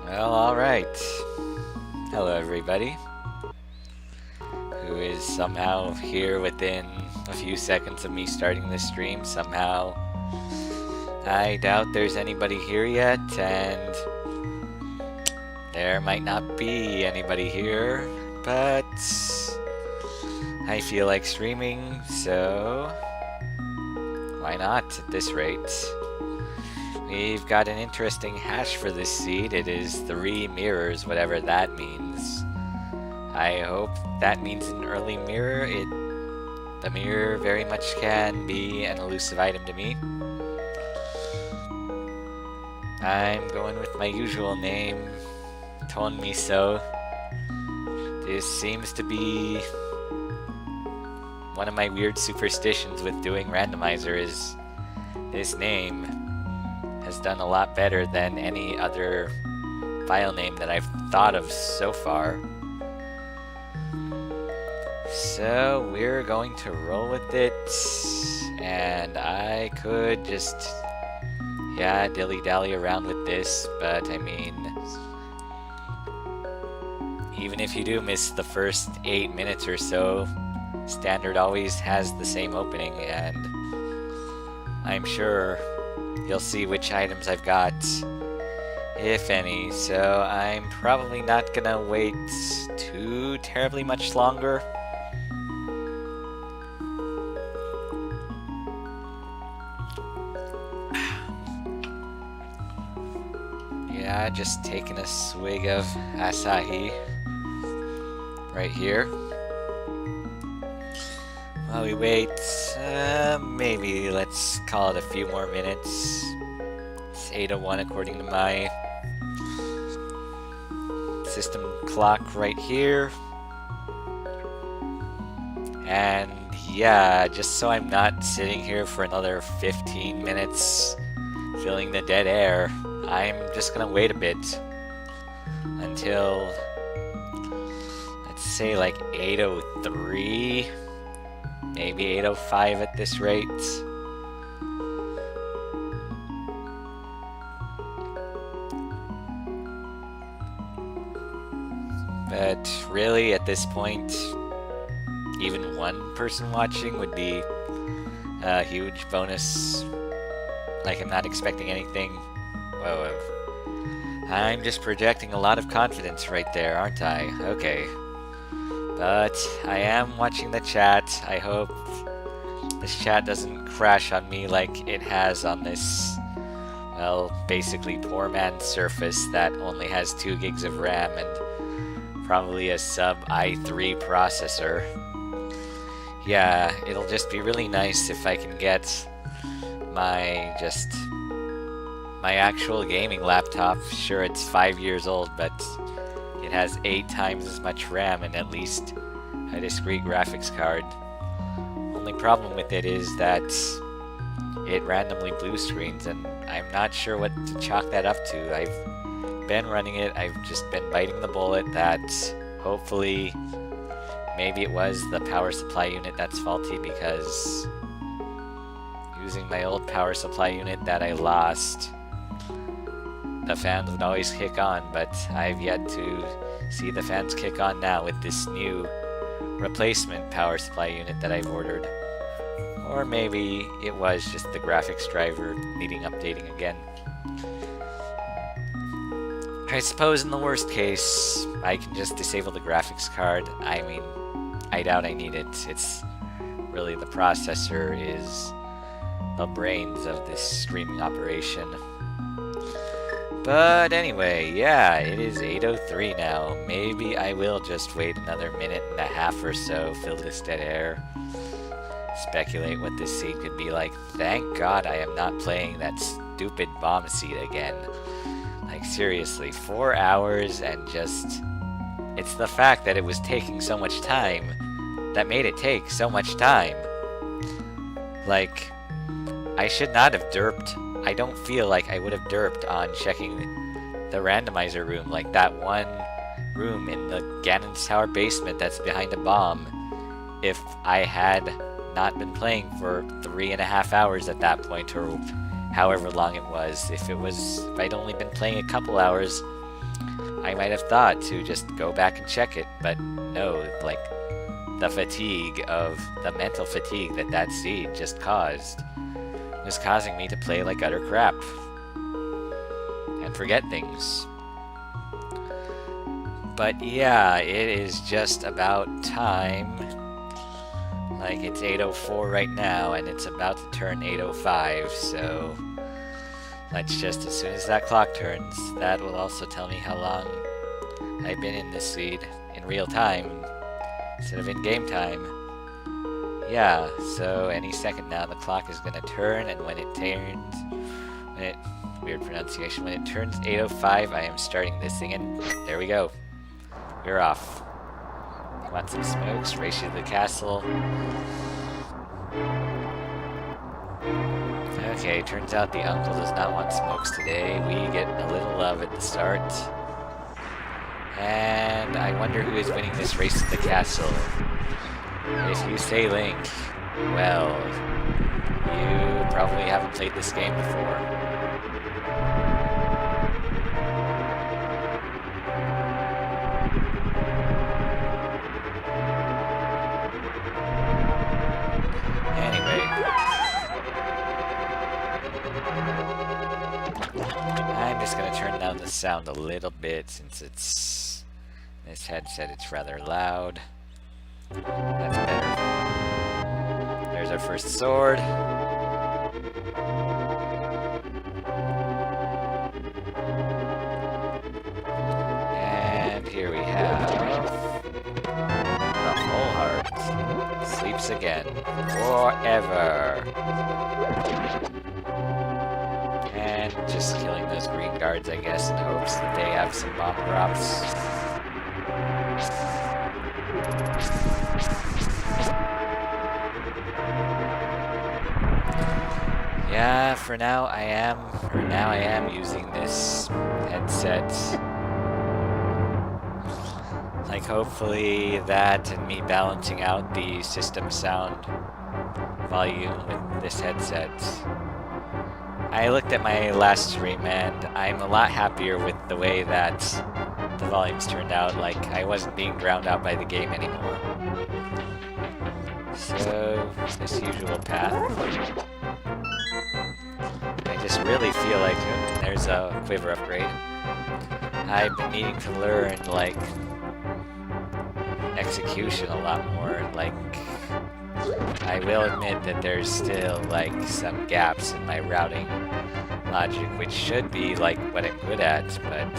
Well, alright. Hello, everybody, who is somehow here within a few seconds of me starting this stream. Somehow, I doubt there's anybody here yet, and there might not be anybody here, but I feel like streaming, so why not at this rate? We've got an interesting hash for this seed. It is 3 mirrors, whatever that means. I hope that means an early mirror. The mirror very much can be an elusive item to me. I'm going with my usual name, Ton Miso. This seems to be one of my weird superstitions with doing randomizer is this name has done a lot better than any other file name that I've thought of so far. So we're going to roll with it, and I could just, dilly-dally around with this, but I mean, even if you do miss the first 8 minutes or so, Standard always has the same opening, and I'm sure you'll see which items I've got, if any, so I'm probably not gonna wait too terribly much longer. Yeah, just taking a swig of Asahi right here. While we wait, maybe let's call it a few more minutes. It's 8:01 according to my system clock right here. And yeah, just so I'm not sitting here for another 15 minutes filling the dead air, I'm just gonna wait a bit until, let's say, like 8:03. Maybe 8:05 at this rate. But really, at this point, even one person watching would be a huge bonus. Like, I'm not expecting anything. Whoa. I'm just projecting a lot of confidence right there, aren't I? Okay. But I am watching the chat. I hope this chat doesn't crash on me like it has on this, well, basically poor man's Surface that only has 2 gigs of RAM and probably a sub i3 processor. Yeah, it'll just be really nice if I can get my actual gaming laptop. Sure, it's 5 years old, but it has 8 times as much RAM and at least a discrete graphics card. Only problem with it is that it randomly blue screens, and I'm not sure what to chalk that up to. I've been running it, I've just been biting the bullet that hopefully maybe it was the power supply unit that's faulty, because using my old power supply unit that I lost, the fans would always kick on, but I've yet to see the fans kick on now with this new replacement power supply unit that I've ordered. Or maybe it was just the graphics driver needing updating again. I suppose in the worst case, I can just disable the graphics card. I mean, I doubt I need it. It's really the processor is the brains of this streaming operation. But anyway, yeah, it is 8:03 now. Maybe I will just wait another minute and a half or so, fill this dead air, speculate what this seed could be like. Thank God I am not playing that stupid bomb seed again. Like, seriously, 4 hours and just... It's the fact that it was taking so much time that made it take so much time. Like, I should not have derped. I don't feel like I would have derped on checking the randomizer room, like that one room in the Ganon's Tower basement that's behind a bomb, if I had not been playing for 3.5 hours at that point, or however long it was. If I'd only been playing a couple hours, I might have thought to just go back and check it, but no, like, the mental fatigue that seed just caused was causing me to play like utter crap and forget things. But yeah, it is just about time. Like, it's 8:04 right now, and it's about to turn 8:05, so let's just, as soon as that clock turns, that will also tell me how long I've been in this seed in real time instead of in game time. Yeah, so any second now the clock is gonna turn, and when it turns, weird pronunciation, when it turns 8:05, I am starting this thing, and there we go. We're off. You want some smokes? Race you to the castle. Okay, turns out the uncle does not want smokes today. We get a little love at the start. And I wonder who is winning this race to the castle. If you say Link, well, you probably haven't played this game before. Anyway, I'm just gonna turn down the sound a little bit since it's this headset, it's rather loud. That's better. There's our first sword. And here we have the whole heart. Sleeps again. Forever. And just killing those green guards, I guess, in hopes that they have some bomb drops. Yeah, for now I am using this headset. Like, hopefully that and me balancing out the system sound volume with this headset. I looked at my last stream and I'm a lot happier with the way that the volumes turned out. Like, I wasn't being drowned out by the game anymore. So, this usual path. I just really feel like there's a quiver upgrade. I've been needing to learn, like, execution a lot more. Like, I will admit that there's still, like, some gaps in my routing logic, which should be, like, what I'm good at, but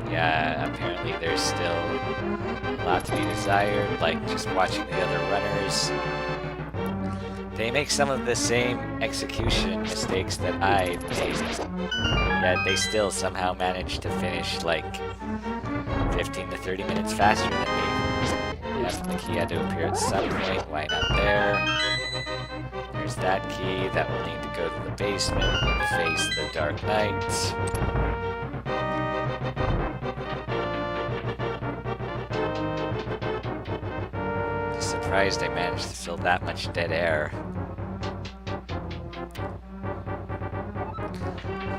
yeah, apparently there's still a lot to be desired, like just watching the other runners. They make some of the same execution mistakes that I made, yet they still somehow manage to finish like 15 to 30 minutes faster than me. Yep, the key had to appear at some point. Why not there? There's that key. That will need to go to the basement and face the Dark Knight. Surprised I managed to fill that much dead air.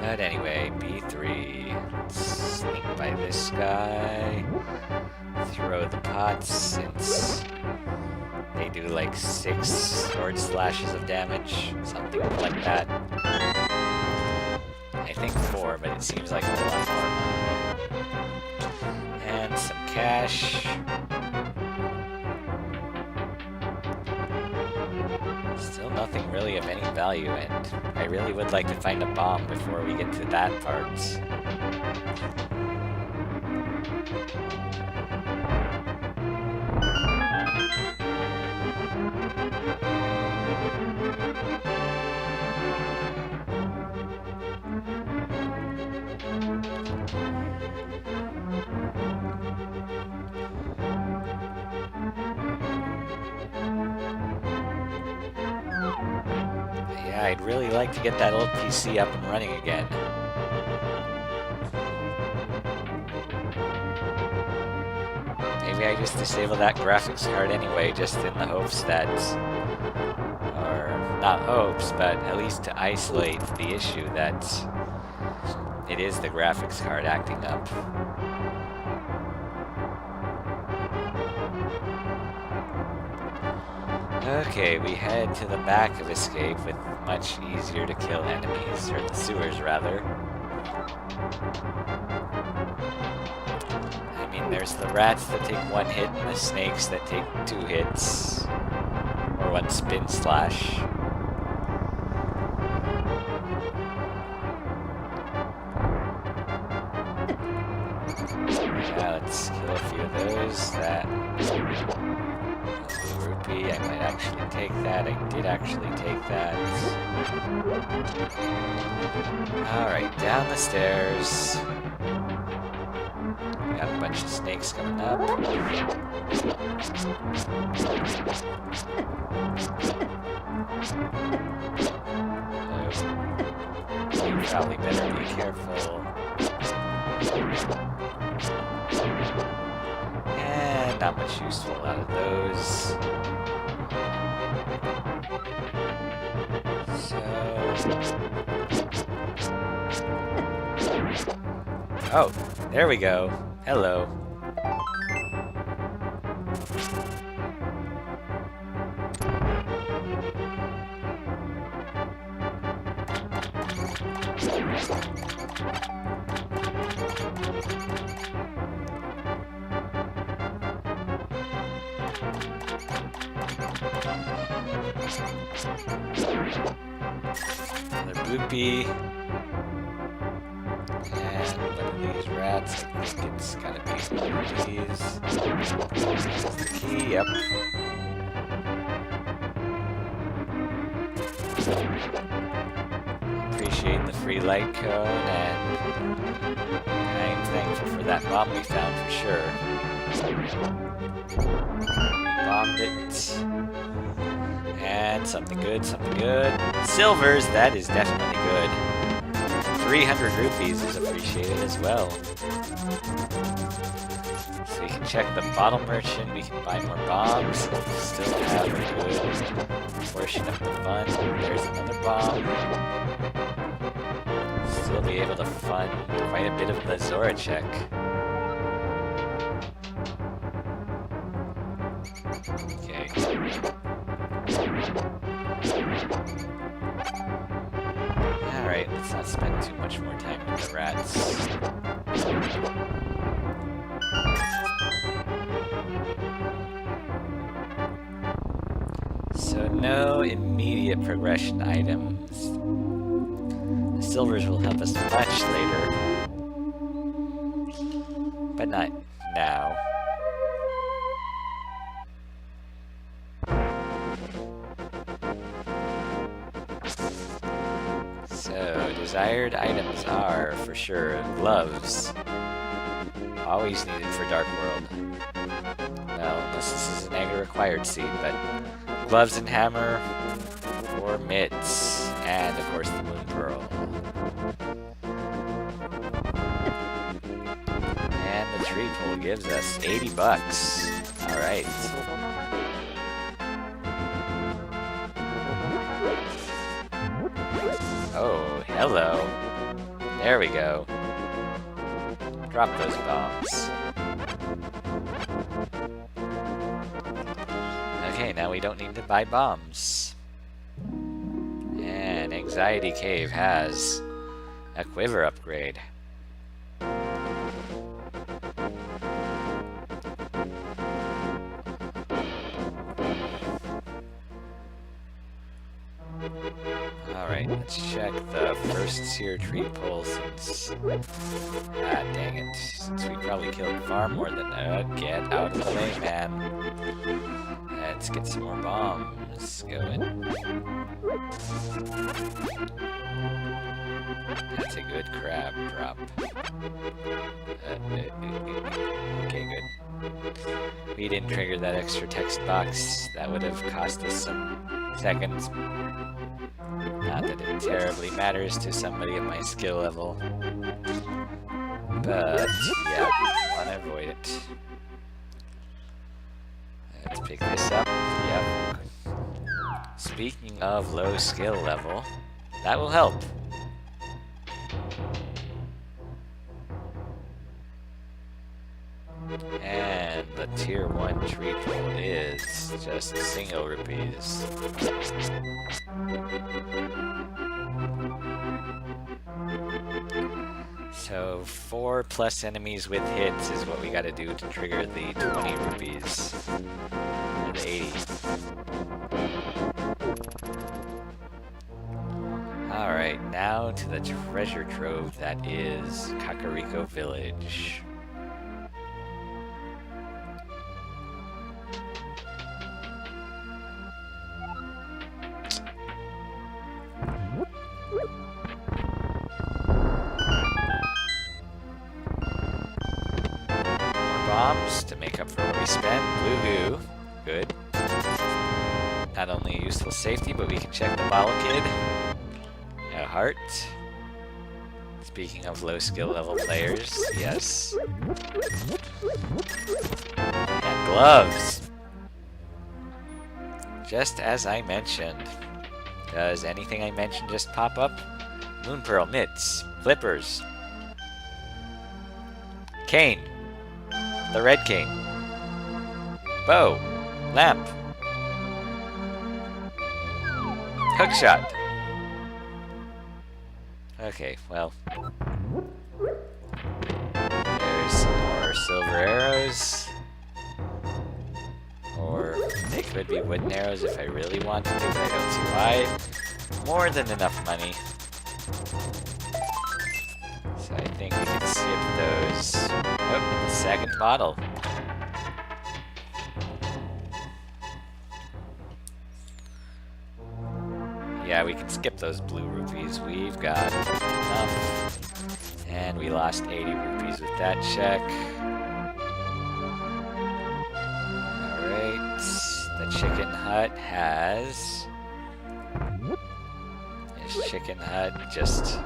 But anyway, B3. Let's sneak by this guy. Throw the pots since they do like 6 sword slashes of damage. Something like that. I think 4, but it seems like a lot more. And some cash. Still nothing really of any value, and I really would like to find a bomb before we get to that part. Yeah, I'd really like to get that old PC up and running again. Maybe I just disable that graphics card anyway, just in the hopes that... or not hopes, but at least to isolate the issue that it is the graphics card acting up. Okay, we head to the back of Escape with much easier to kill enemies, or the sewers rather. I mean, there's the rats that take 1 hit and the snakes that take 2 hits. Or 1 spin slash. Yeah, let's kill a few of those. That rupee, I might actually take that. I did actually take that. Alright, down the stairs. We got a bunch of snakes coming up. So, you probably better be careful. And not much useful out of those. Oh, there we go. Hello. Another rupee. And one of these rats, I think it's gotta be one of these. That's the key, yep. Appreciate the free light cone, and I'm thankful for that bomb we found for sure. We bombed it. And something good, something good. Silvers, that is definitely good. 300 rupees is appreciated as well. So we can check the bottle merchant, we can buy more bombs, still have a good portion of the fund. There's another bomb. Still be able to fund quite a bit of the Zora check. Okay. Alright, let's not spend too much more time with the rats. So no immediate progression items. The silvers will help us much later. But not now. So, desired items are, for sure, gloves. Always needed for Dark World. Well, unless this is an egg required seed, but gloves and hammer, or mitts, and of course the moon pearl. And the tree pull gives us 80 bucks. Alright. Oh, hello. There we go. Drop those bombs. Okay, now we don't need to buy bombs. And Anxiety Cave has a quiver upgrade. Alright, let's check the first tier tree pull since... Ah, dang it. Since we probably killed far more than... get out of the way, man. Let's get some more bombs going. That's a good crab drop. Okay, good. We didn't trigger that extra text box. That would have cost us some seconds. Not that it terribly matters to somebody at my skill level. But, yeah, we want to avoid it. Let's pick this up. Yep. Speaking of low skill level, that will help. And the tier 1 triple is just single rupees. So 4 plus enemies with hits is what we gotta do to trigger the 20 rupees. Or the 80. Alright, now to the treasure trove that is Kakariko Village. Bombs to make up for what we spent. Blue goo. Good. Not only a useful safety, but we can check the bottle kid. A heart. Speaking of low skill level players, yes. And gloves. Just as I mentioned. Does anything I mentioned just pop up? Moon Pearl, mitts, flippers. Cane. The red cane. Bow. Lamp. Hookshot. Okay, well. There's some more silver arrows. Or they could be wooden arrows if I really wanted to, but I don't see why. More than enough money. So I think we can skip those. Oh, the second bottle. Yeah, we can skip those blue rupees. We've got enough. And we lost 80 rupees with that check. Alright. The chicken hut has... Is chicken hut just...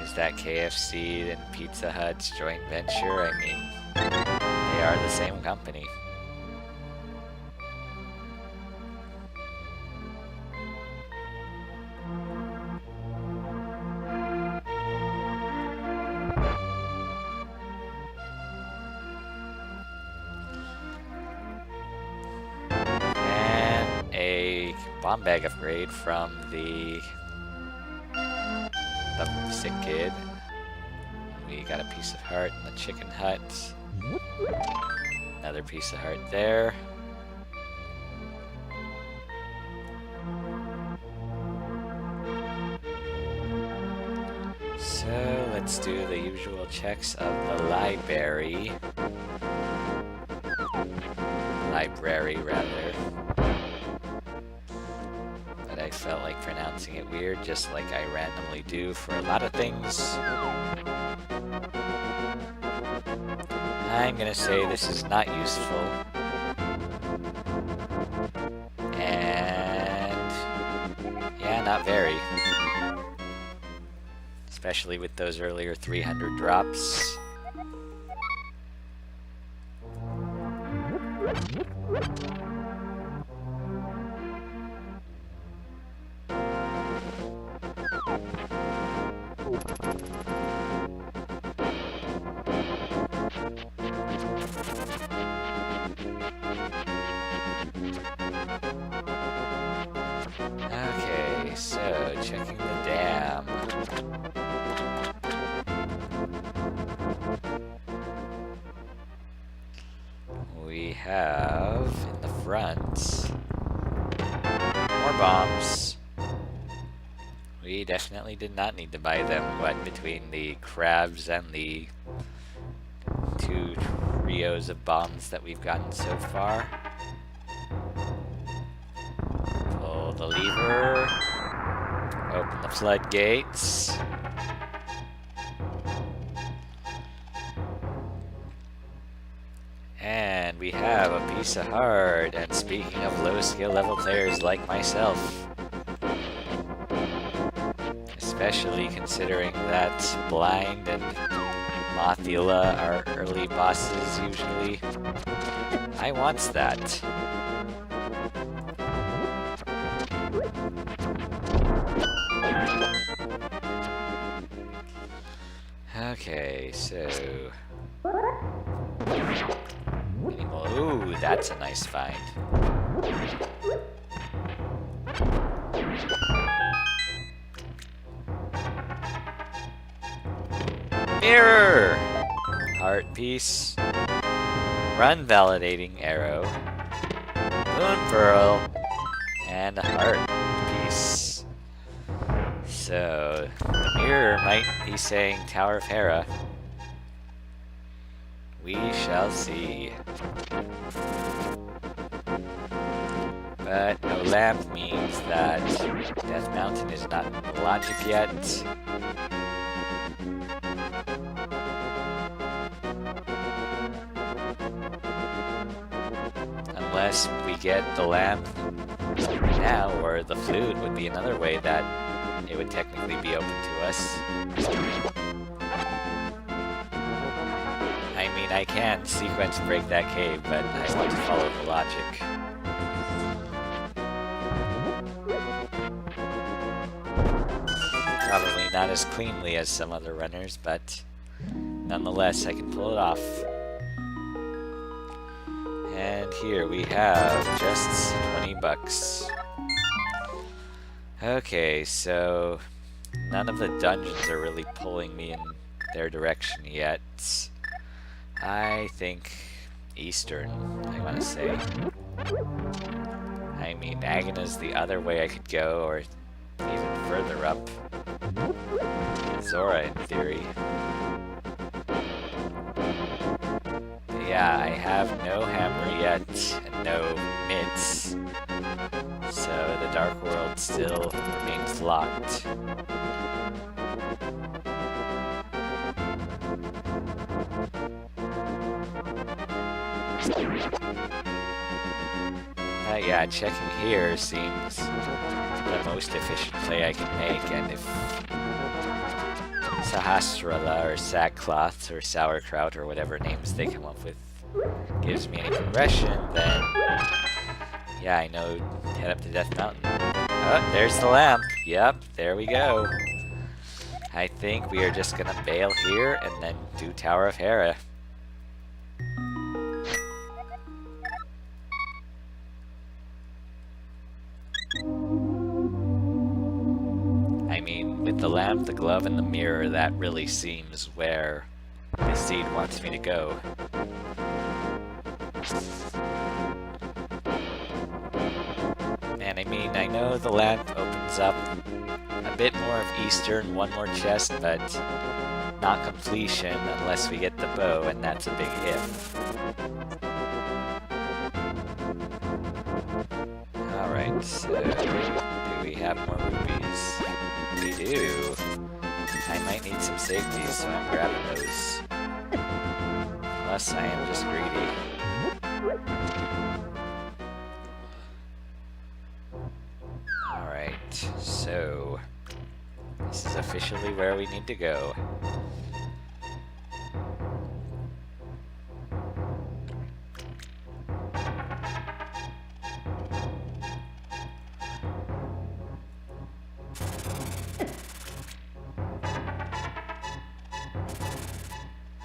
Is that KFC and Pizza Hut's joint venture? I mean, they are the same company. And a bomb bag upgrade from the sick kid. We got a piece of heart in the chicken hut. Another piece of heart there. So let's do the usual checks of the library. Library, rather. I felt like pronouncing it weird, just like I randomly do for a lot of things. I'm gonna say this is not useful. And... yeah, not very. Especially with those earlier 300 drops. Okay, so checking the dam. We have in the front more bombs. We definitely did not need to buy them, what, between the crabs and the 2 trios of bombs that we've gotten so far. Pull the lever. Open the floodgates. And we have a piece of heart. And speaking of low skill level players like myself, especially considering that Blind and Mothula are early bosses usually, I wants that. Okay, so Ooh, that's a nice find. Mirror! Heart piece. Run validating arrow. Moon pearl. And a heart piece. So, the mirror might be saying Tower of Hera. We shall see. But no lamp means that Death Mountain is not in the logic yet. Unless we get the lamp now, or the flute would be another way that it would technically be open to us. I mean, I can sequence break that cave, but I want to follow the logic. Probably not as cleanly as some other runners, but nonetheless, I can pull it off. And here we have just 20 bucks. Okay, so none of the dungeons are really pulling me in their direction yet. I think Eastern, I want to say. I mean, Agana's the other way I could go, or even further up. Zora, in theory. Yeah, I have no hammer yet, and no mitts. So the Dark World still remains locked. Yeah, checking here seems the most efficient play I can make, and if Sahasrara or Sackcloth or Sauerkraut or whatever names they come up with gives me any progression, then yeah, I know head up to Death Mountain. Oh, there's the lamp. Yep, there we go. I think we are just gonna bail here and then do Tower of Hera. I mean, with the lamp, the glove, and the mirror, that really seems where the seed wants me to go. And I mean, I know the lamp opens up a bit more of Eastern, one more chest, but not completion unless we get the bow, and that's a big if. Alright, so do we have more rupees? We do. I might need some safeties, so I'm grabbing those. Unless I am just greedy. Alright, so this is officially where we need to go.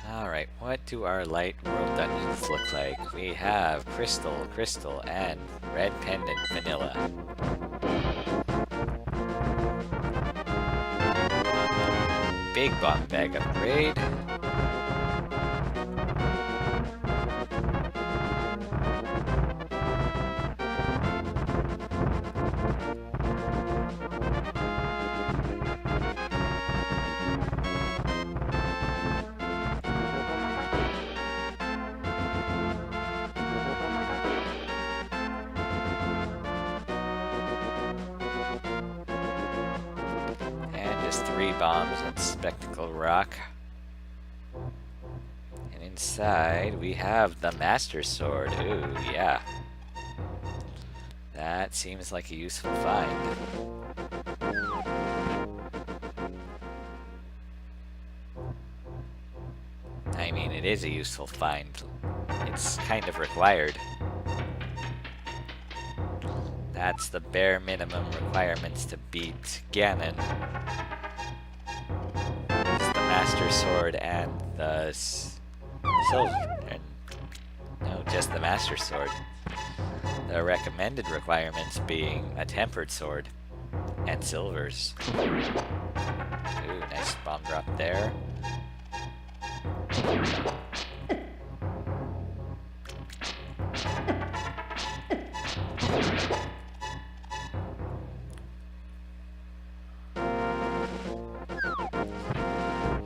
Alright, what do our light world dungeons look like? We have Crystal, Crystal, and Red Pendant Vanilla. Big Bomb Bag upgrade. Three bombs and Spectacle Rock. And inside we have the Master Sword. Ooh, yeah. That seems like a useful find. I mean, it is a useful find. It's kind of required. That's the bare minimum requirements to beat Ganon. Master Sword and the silver. No, just the Master Sword. The recommended requirements being a tempered sword and silvers. Ooh, nice bomb drop there.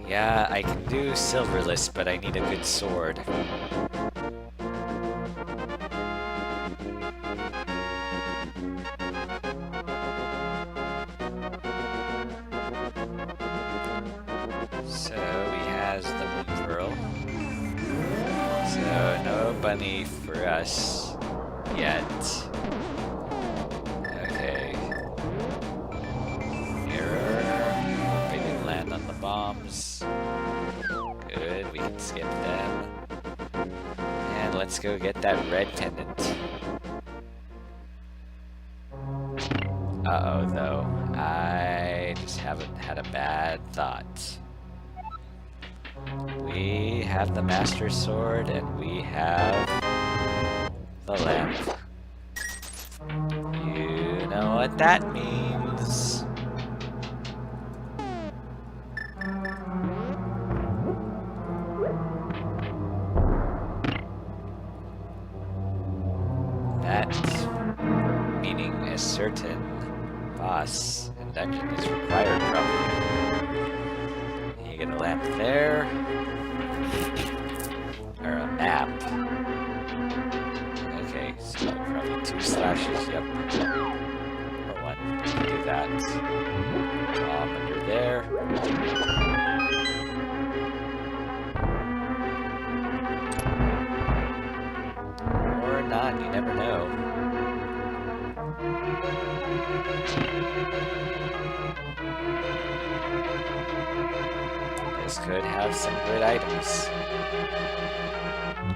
Yeah, I can do silverless, but I need a good sword. So he has the Moon Pearl. So no bunny for us yet. Okay. Mirror. We didn't land on the bombs. Good, we can skip them. And let's go get that red pendant. Uh-oh, though. I just haven't had a bad thought. We have the Master Sword, and we have the lamp. You know what that means. That meaning a certain boss and dungeon is required, probably. You get a lamp there. Or a map. Okay, so probably 2 slashes, yep. Or 1, we can do that. Bomb under there. Or not, you never know. This could have some good items.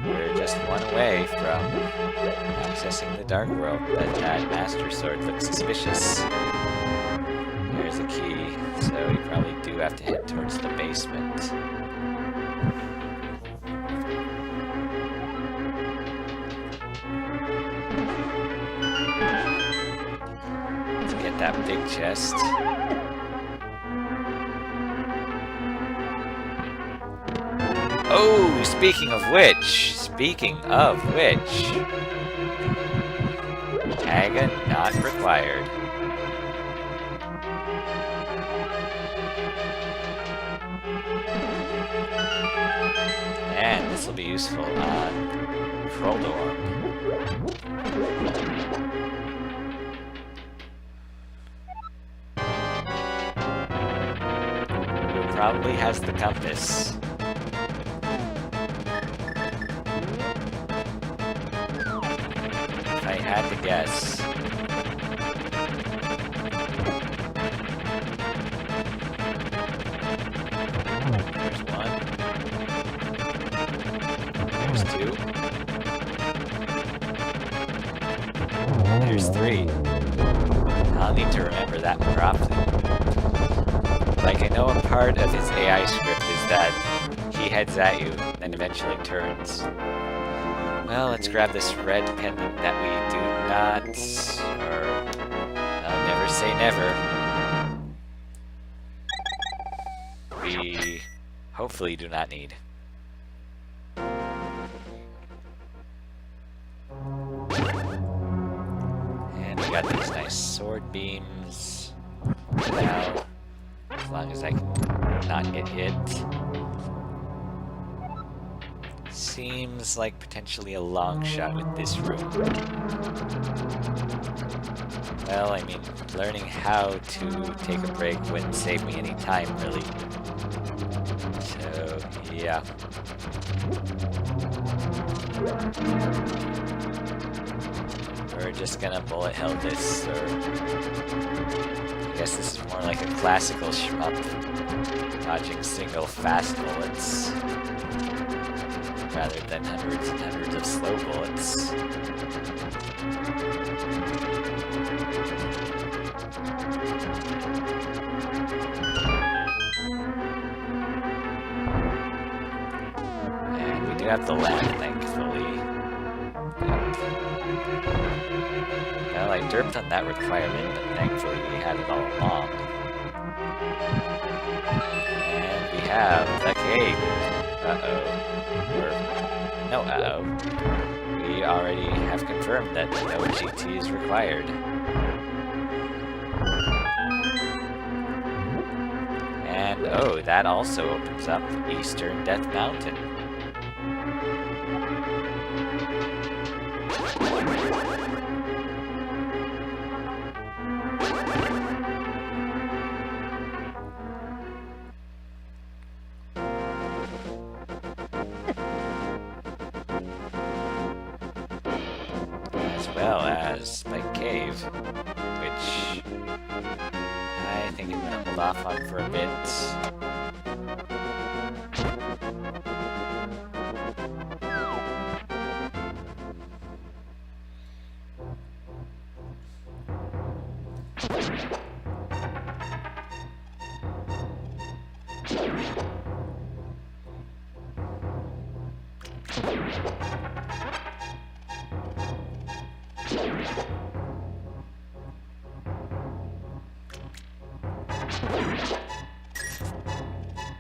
We're just one away from accessing the Dark World, but that Master Sword looks suspicious. There's a key, so we probably do have to head towards the basement. Let's get that big chest. Oh, speaking of which, Aga not required. And this will be useful on Troldorm. Who probably has the compass. I had to guess. There's 1. There's 2. There's 3. I'll need to remember that properly. Like, I know a part of his AI script is that he heads at you, then eventually turns. Well, let's grab this red pendant that we do not, or I'll never say never. We hopefully do not need. And we got these nice sword beams. Now, as long as I can not get hit. Seems like potentially a long shot with this room. Well, I mean, learning how to take a break wouldn't save me any time, really. So, yeah. We're just gonna bullet hell this, or... I guess this is more like a classical shmup. Dodging single fast bullets. Rather than hundreds and hundreds of slow bullets. And we do have the land, thankfully. Well, I derped on that requirement, but thankfully we had it all along. And we have the cave. Uh-oh. No uh-oh. We already have confirmed that no GT is required. And oh, that also opens up Eastern Death Mountain. As well as Spike Cave, which I think I'm gonna hold off on for a bit.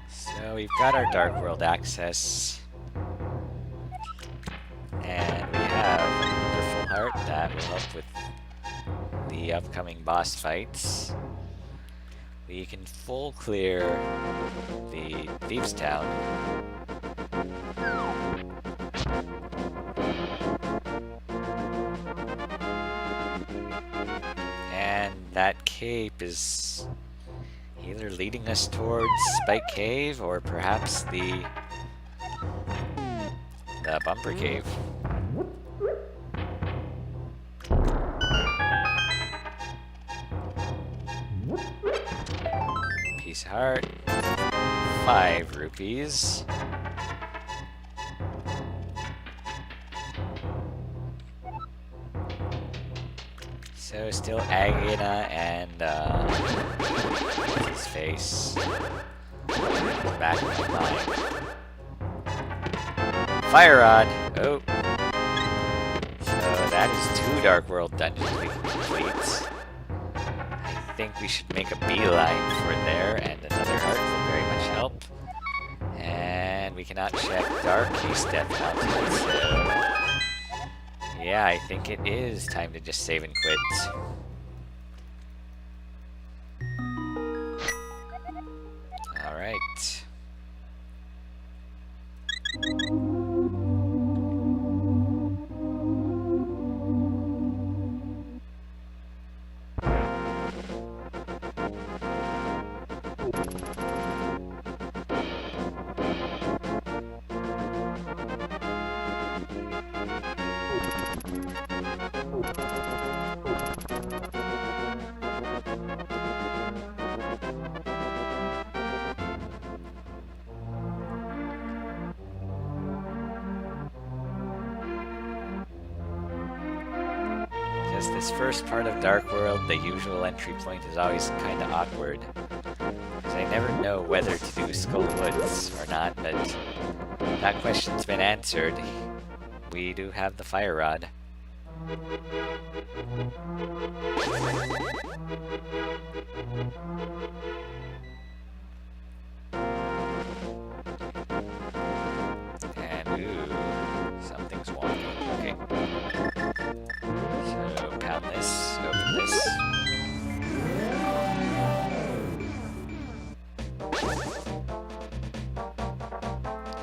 So we've got our Dark World access, and we have a wonderful heart that will help with the upcoming boss fights. We can full clear the Thieves' Town. And that cape is either leading us towards Spike Cave or perhaps the Bumper Cave. Piece of heart. 5 rupees. So still Agina and what's his face back in my mind. Fire Rod. Oh, so that is 2 Dark World dungeons we can complete. I think we should make a beeline for there, and another heart will very much help. And we cannot check Dark East Death Mountain, so yeah, I think it is time to just save and quit. Alright. This first part of Dark World, the usual entry point is always kinda awkward, because I never know whether to do Skull Woods or not, but that question's been answered. We do have the Fire Rod. And ooh, something's wonky. Okay. Pound this, open this.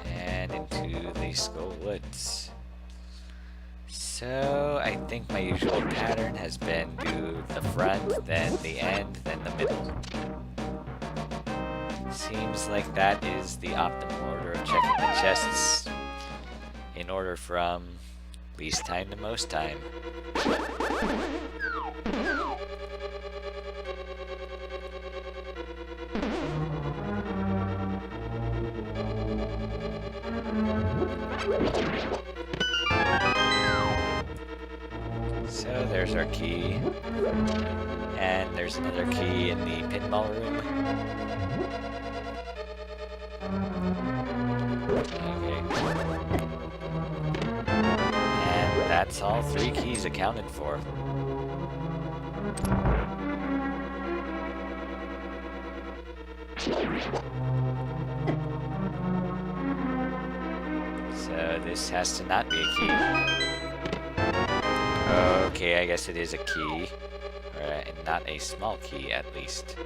And into the Skull Woods. So I think my usual pattern has been do the front, then the end, then the middle. Seems like that is the optimal order of checking the chests in order from least time to most time. So there's our key. And there's another key in the pinball room. Okay. that's all 3 keys accounted for. So this has to not be a key. Okay, I guess it is a key. And not a small key, at least.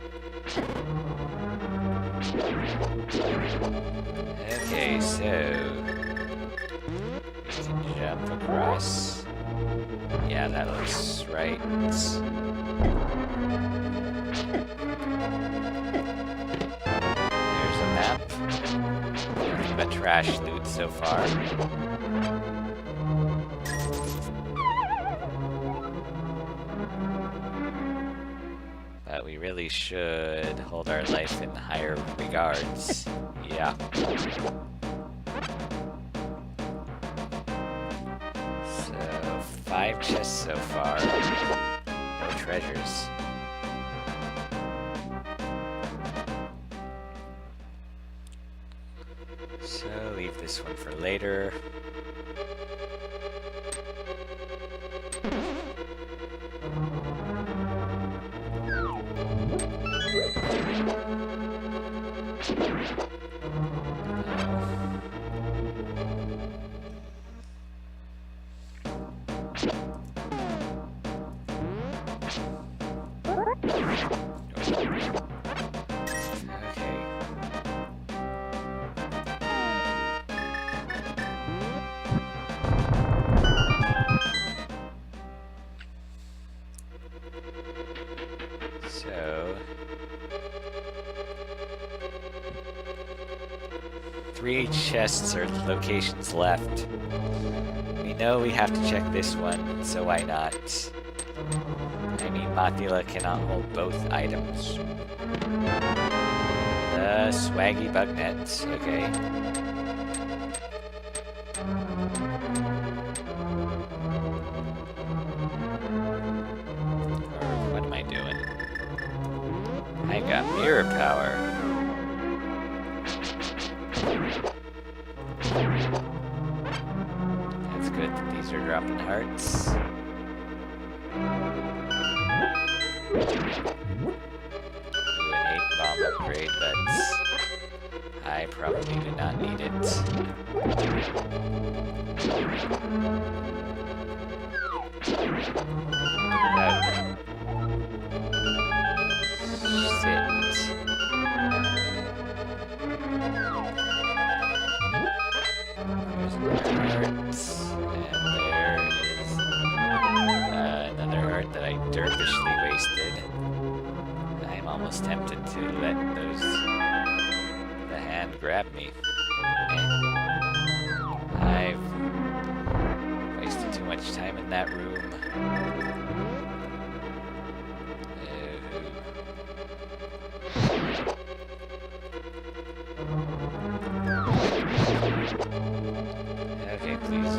Okay, so... we can jump across. Yeah, that looks right. There's a map. Nothing but trash loot so far. But we really should hold our life in higher regards. Yeah. So, 5 chests so far. No treasures. So, leave this one for later. So, 3 chests or locations left. We know we have to check this one, so why not? I mean, Mothula cannot hold both items. The swaggy bug net, okay. Or what am I doing? I got mirror power. That's good that these are dropping hearts. Ooh, an 8-bomb upgrade, but I probably do not need it. Derpishly wasted. I'm almost tempted to let the hand grab me. I've wasted too much time in that room. Okay, please.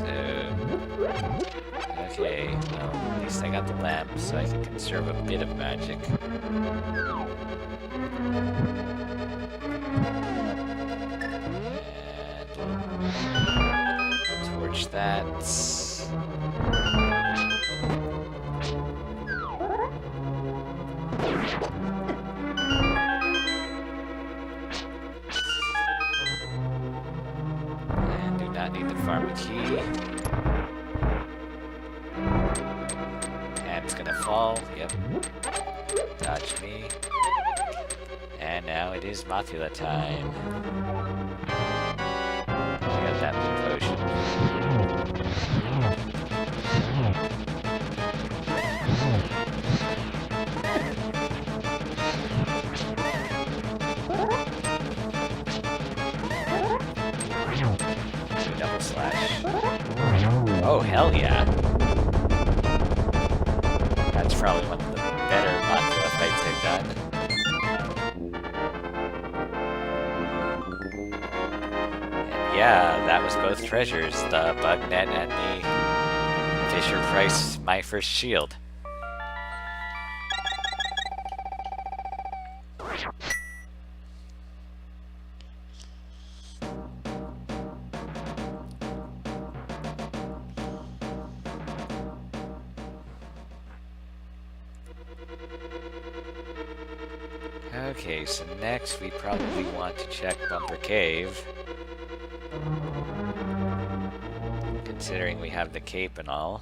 Okay, well, at least I got the lamp, so I can conserve a bit of magic. And torch that. And do not need to farm a key. It's gonna fall, yep. Dodge me. And now it is Mothula time. I got that blue potion. Double slash. Oh, hell yeah. That's probably one of the better Mothula fights I've done. And yeah, that was both treasures, the bug net and the Fisher Price My First Shield. Okay, so next we probably want to check Bumper Cave. Considering we have the cape and all.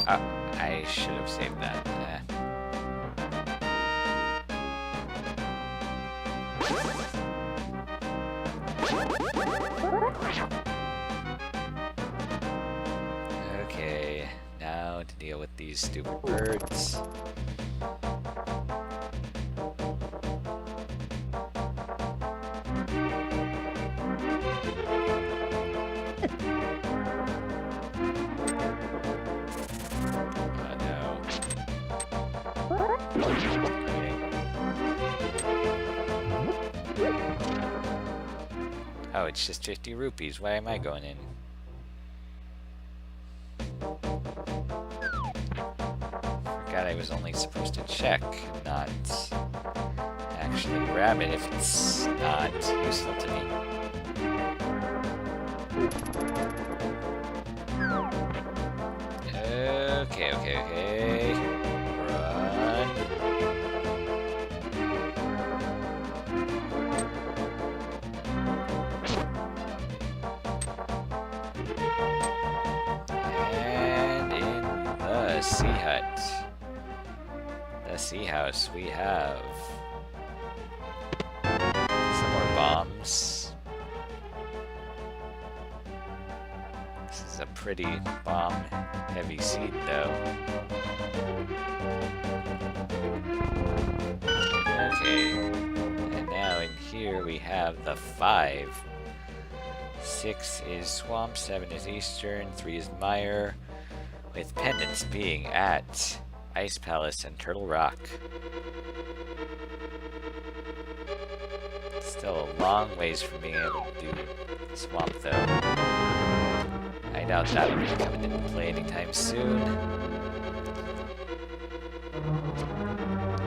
Oh, I should have saved that. Okay, now to deal with these stupid birds. Oh, it's just 50 rupees. Why am I going in? Forgot I was only supposed to check, not actually grab it if it's not useful to me. Okay. Run. And in the sea hut. The sea house, we have some more bombs. This is a pretty bomb-heavy seed, though. Okay, and now in here we have the 5. 6 is Swamp, 7 is Eastern, 3 is Mire, with pendants being at Ice Palace and Turtle Rock. Still a long ways from being able to do Swamp, though. I doubt that'll be coming into play anytime soon.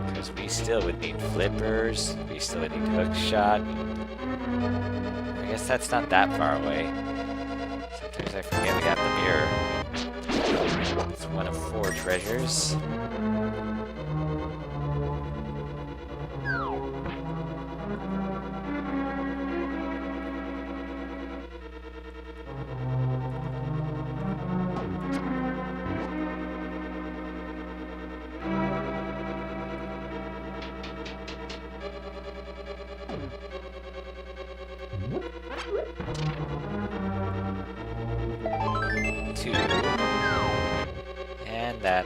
Because we still would need flippers, we still would need hook shot. I guess that's not that far away. Sometimes I forget we got the mirror. It's one of 4 treasures. And that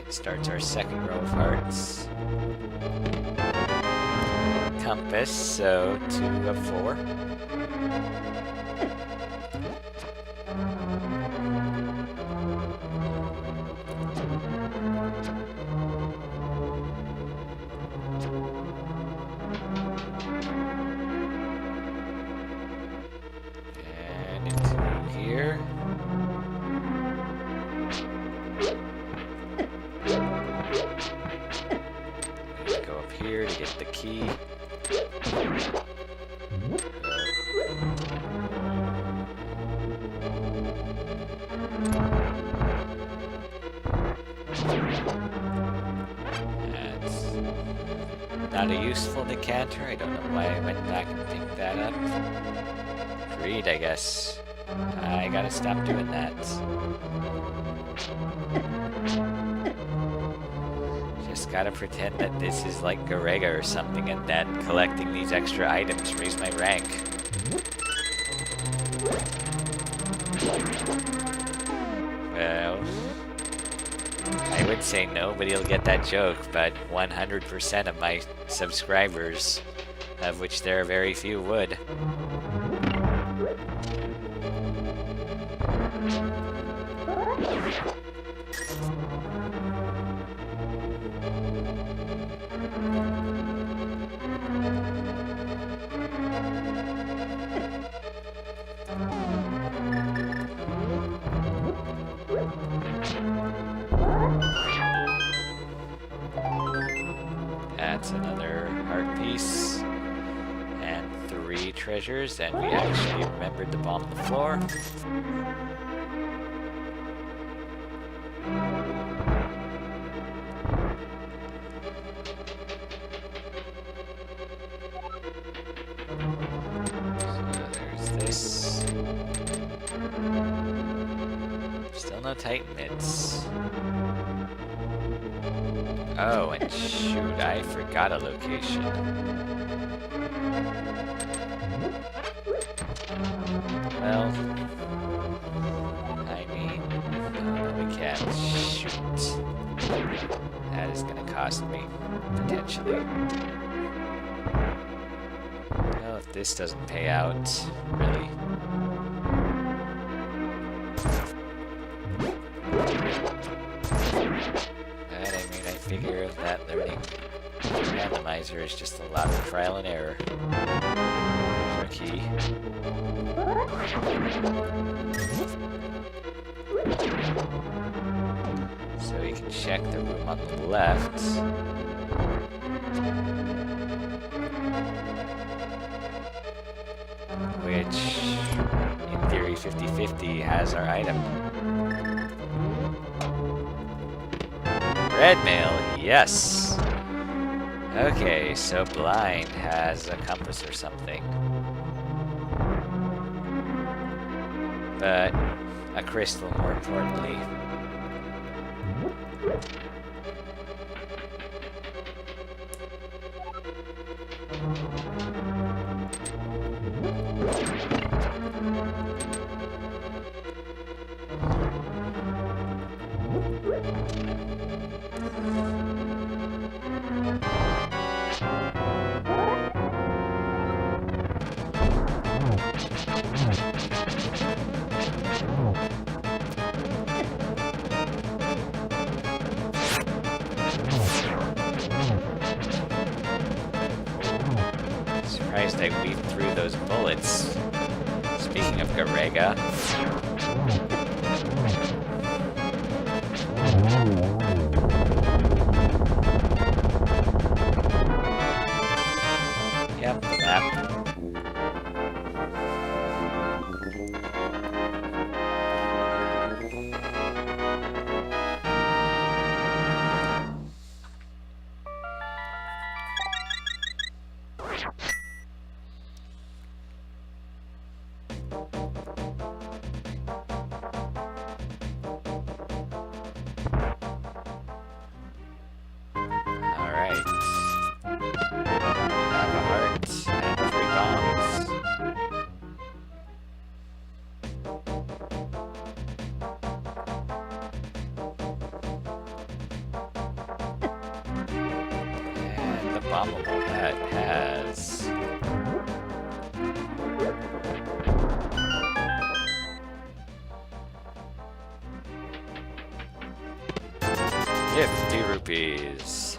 starts our second row of hearts. Compass, so 2 of 4. And into here. Here to get the key. That's not a useful decanter. I don't know why I went back and picked that up. Greed, I guess. I gotta stop doing that. Just gotta pretend that this is like Garega or something, and that collecting these extra items raise my rank. Well, I would say nobody'll get that joke, but 100% of my subscribers, of which there are very few, would. That's another heart piece. And 3 treasures, and we actually remembered the bomb on the floor. Titanids. Oh, and shoot, I forgot a location. Well, I mean, we can't shoot. That is gonna cost me, potentially. Well, if this doesn't pay out, really. But I mean, I figure that learning randomizer is just a lot of trial and error. There's our key. So we can check the room on the left. Which, in theory, 50-50 has our item. Red mail, yes! Okay, so blind has a compass or something. But a crystal, more importantly. Surprised I weaved through those bullets. Speaking of Garega. Yep, the map. Bombable that has ₹50.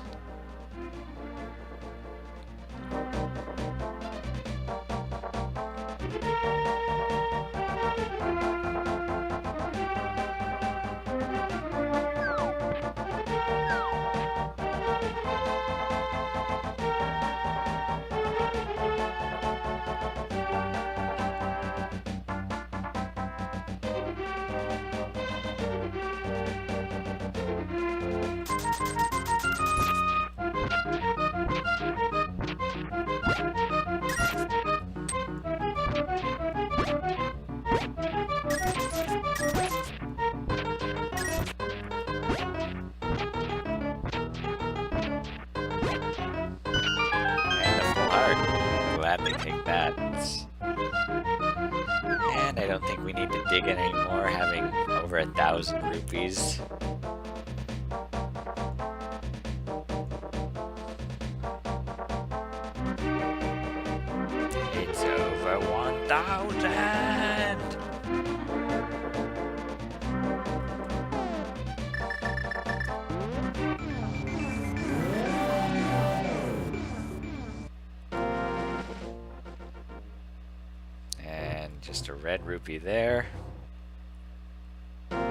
Gladly take that. And I don't think we need to dig in anymore, having over 1,000 rupees. It's over 1,000! Just a red rupee there. Here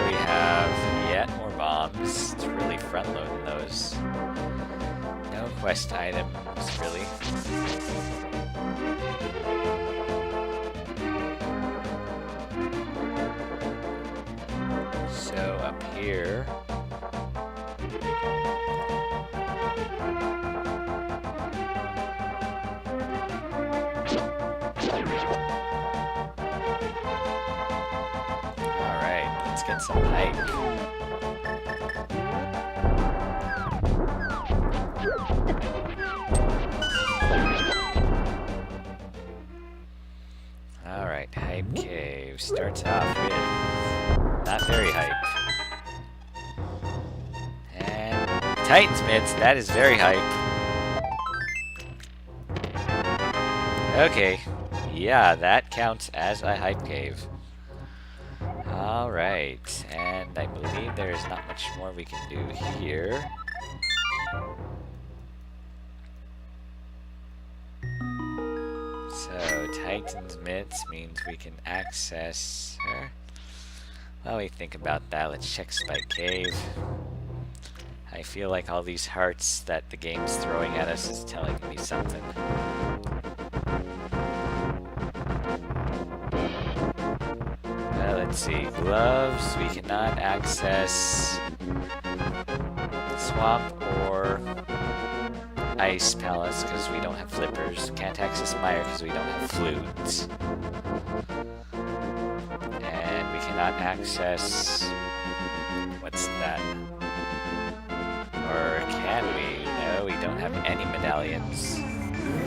we have yet more bombs. It's really front-loading those. No quest items, really. So here. Alright, let's get some hype. Alright, Hype Cave starts off with not very hype. And Titan's Mitts, that is very hype. Okay, yeah, that counts as a Hype Cave. Alright, and I believe there is not much more we can do here. So, Titan's Mitts means we can access her. While we think about that, let's check Spike Cave. I feel like all these hearts that the game's throwing at us is telling me something. Let's see, gloves, we cannot access Swamp or Ice Palace because we don't have flippers. Can't access Mire because we don't have flutes. And we cannot access... what's that? Or can we? No, we don't have any medallions.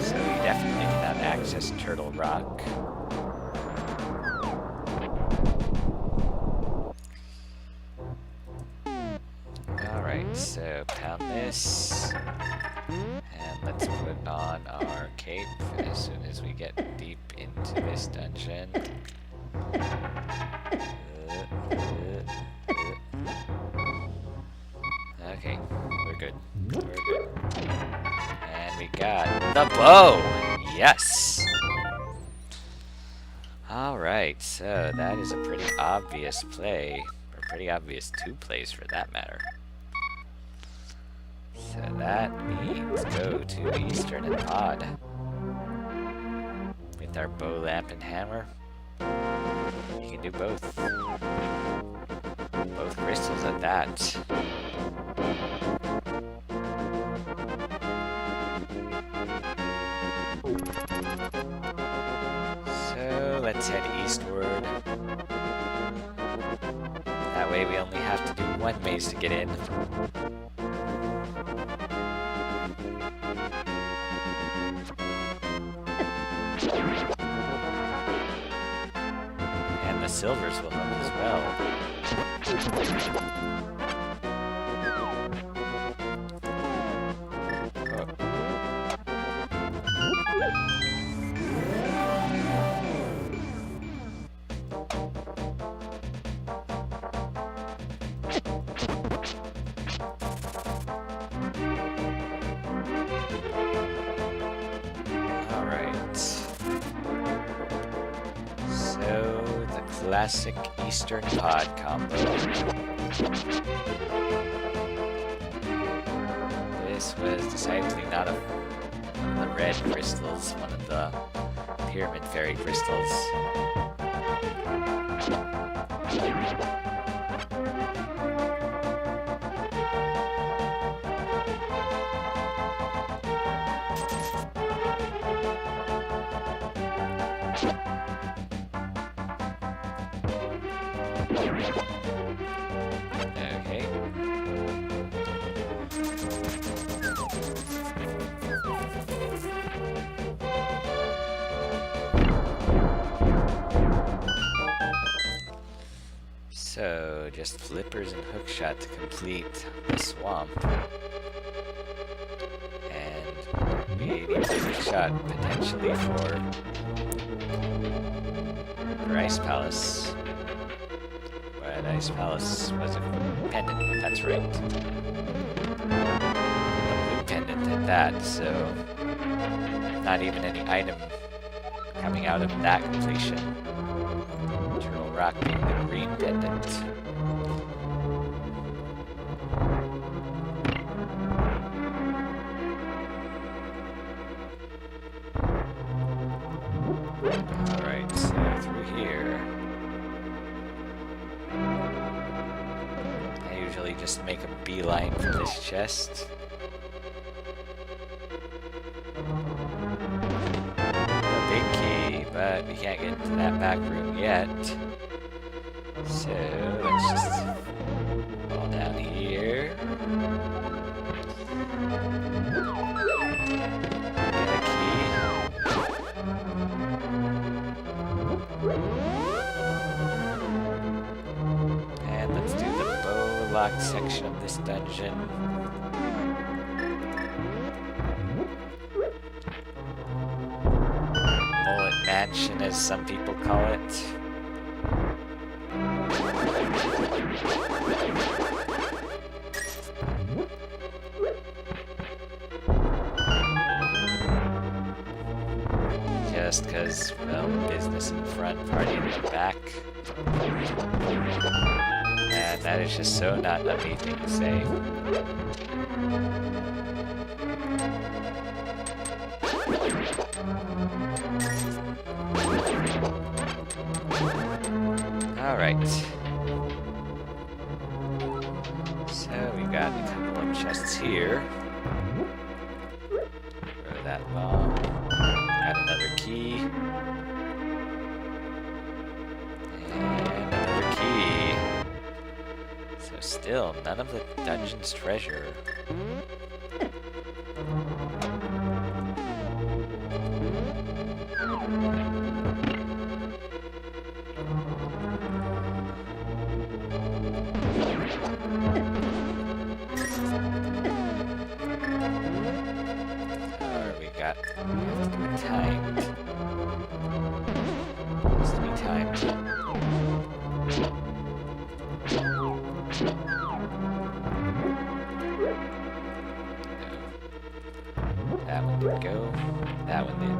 So we definitely cannot access Turtle Rock. Alright, so pound this. And let's put on our cape as soon as we get deep into this dungeon. Okay, we're good. We're good. And we got the bow! Yes! Alright, so that is a pretty obvious play. Or pretty obvious two plays for that matter. So that means go to Eastern and Pod. With our bow, lamp, and hammer. You can do both. Both crystals at that. So let's head eastward. That way we only have to do one maze to get in. And the silvers will help as well. Classic Eastern Pod combo. This was decidedly not one of the red crystals, one of the Pyramid Fairy crystals. Okay. So, just flippers and hookshot to complete the swamp. And we need a hookshot potentially for Ice Palace. But Ice Palace was a pendant, that's right. A blue pendant at that, so not even any item coming out of that completion. Turtle Rock being the green pendant. Alright, so through here. just make a beeline for this chest. The big key, but we can't get into that back room yet. So let's just fall down here. Get a key. And let's do the bow lock section of this dungeon. Mullet Mansion, as some people call it. Just because, well, business in front, party in the back. And that is just so not a me thing to say. Alright. So we've got a couple of chests here. Throw that bomb. Got another key. And another key. So still, none of the dungeon's treasure. Timed. Has to be timed. No. That one didn't go. That one did.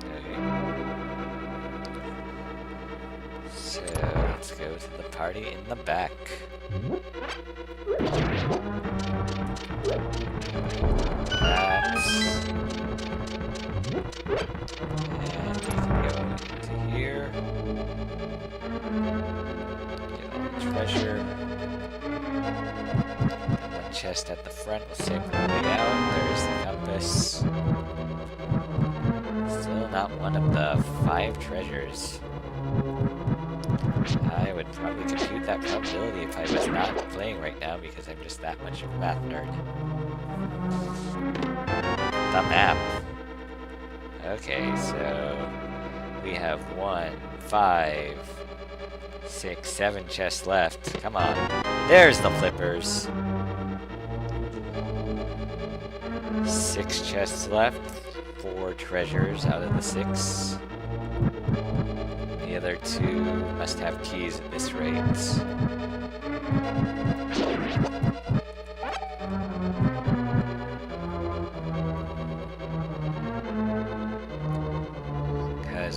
Okay. So let's go to the party in the back. And we can go into here. Get all the treasure. One chest at the front will save the way out. There's the compass. Still not one of the 5 treasures. I would probably compute that probability if I was not playing right now because I'm just that much of a math nerd. The map. Okay, so we have 1, 5, 6, 7 chests left. Come on. There's the flippers. 6 chests left. 4 treasures out of the 6. The other 2 must have keys at this rate.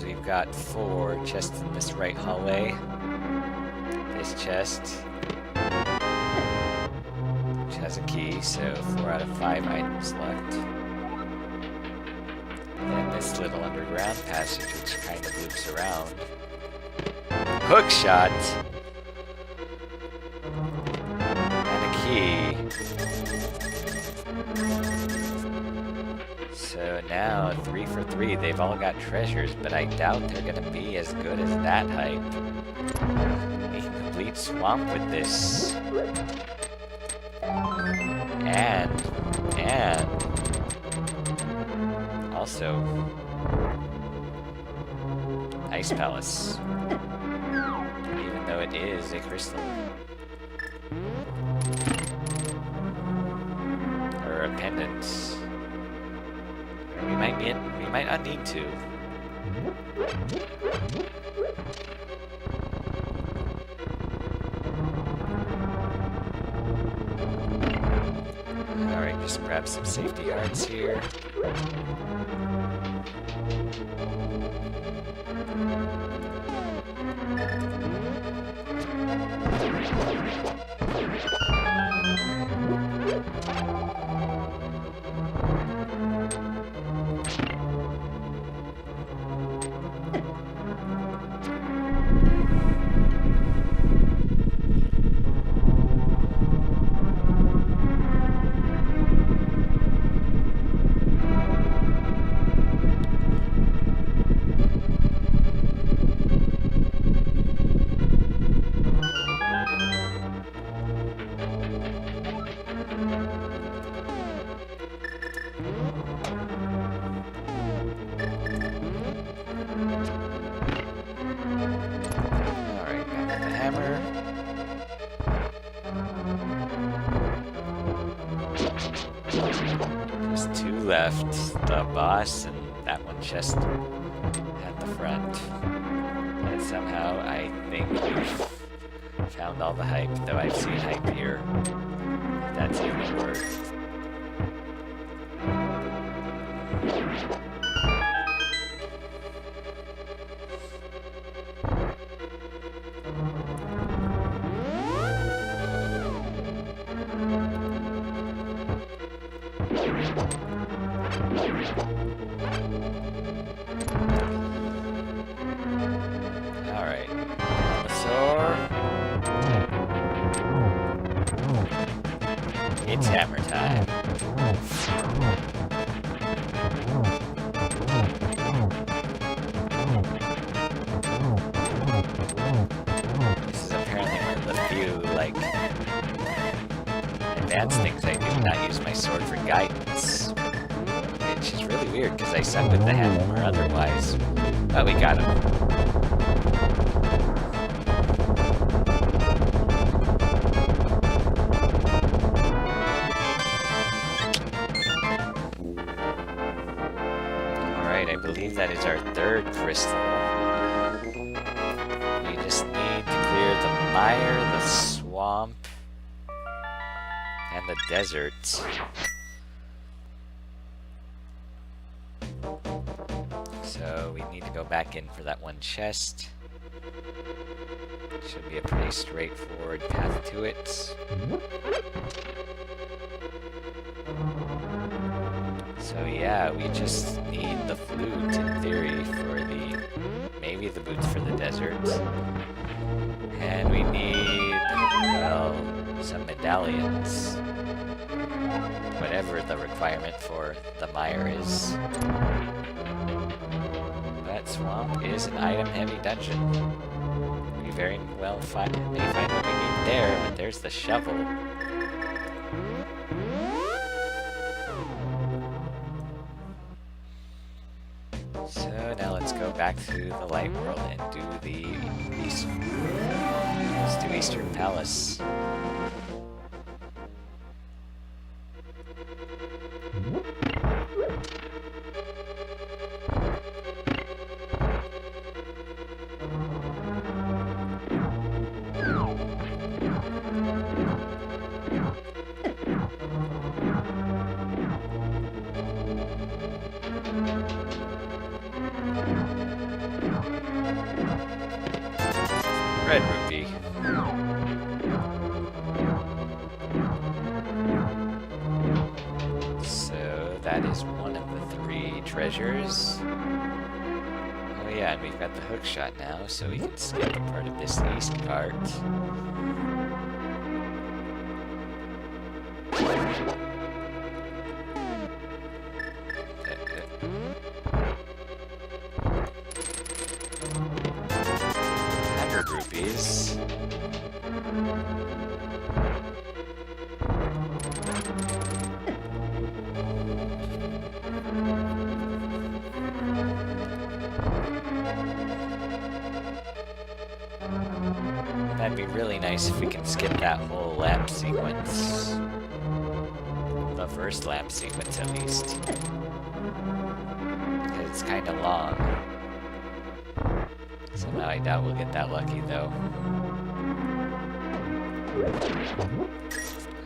We've got 4 chests in this right hallway. This chest, which has a key, so 4 out of 5 items left. And then this little underground passage, which kind of loops around. Hook shot! And a key. So now, 3 for 3, they've all got treasures, but I doubt they're gonna be as good as that hype. We can complete Swamp with this. And also, Ice Palace. Even though it is a crystal. Or a pendant. We might not need to. Alright, just grab some safety hearts here. left. The boss and that one chest at the front. And somehow I think we've found all the hype, though I've seen hype here. If that's even a word. Alright. It's hammer time. This is apparently one of the few, like, advanced things I do not use my sword for guidance. Which is really weird, because I suck with the hammer otherwise. But we got him. I believe that is our third crystal. We just need to clear the mire, the swamp, and the desert. So we need to go back in for that one chest. Should be a pretty straightforward path to it. So yeah, we just need the flute in theory for the, maybe the boots for the desert. And we need, well, some medallions. Whatever the requirement for the mire is. That swamp is an item-heavy dungeon. We very well may find what we need there, but there's the shovel. So now let's go back to the light world and do the let's do Eastern Palace. Red rupee. So that is one of the 3 treasures. Oh yeah, and we've got the hook shot now, so we can skip a part of this east part. Rupees. That'd be really nice if we can skip that whole lamp sequence. The first lamp sequence, at least. Because it's kind of long. Somehow I doubt we'll get that lucky, though.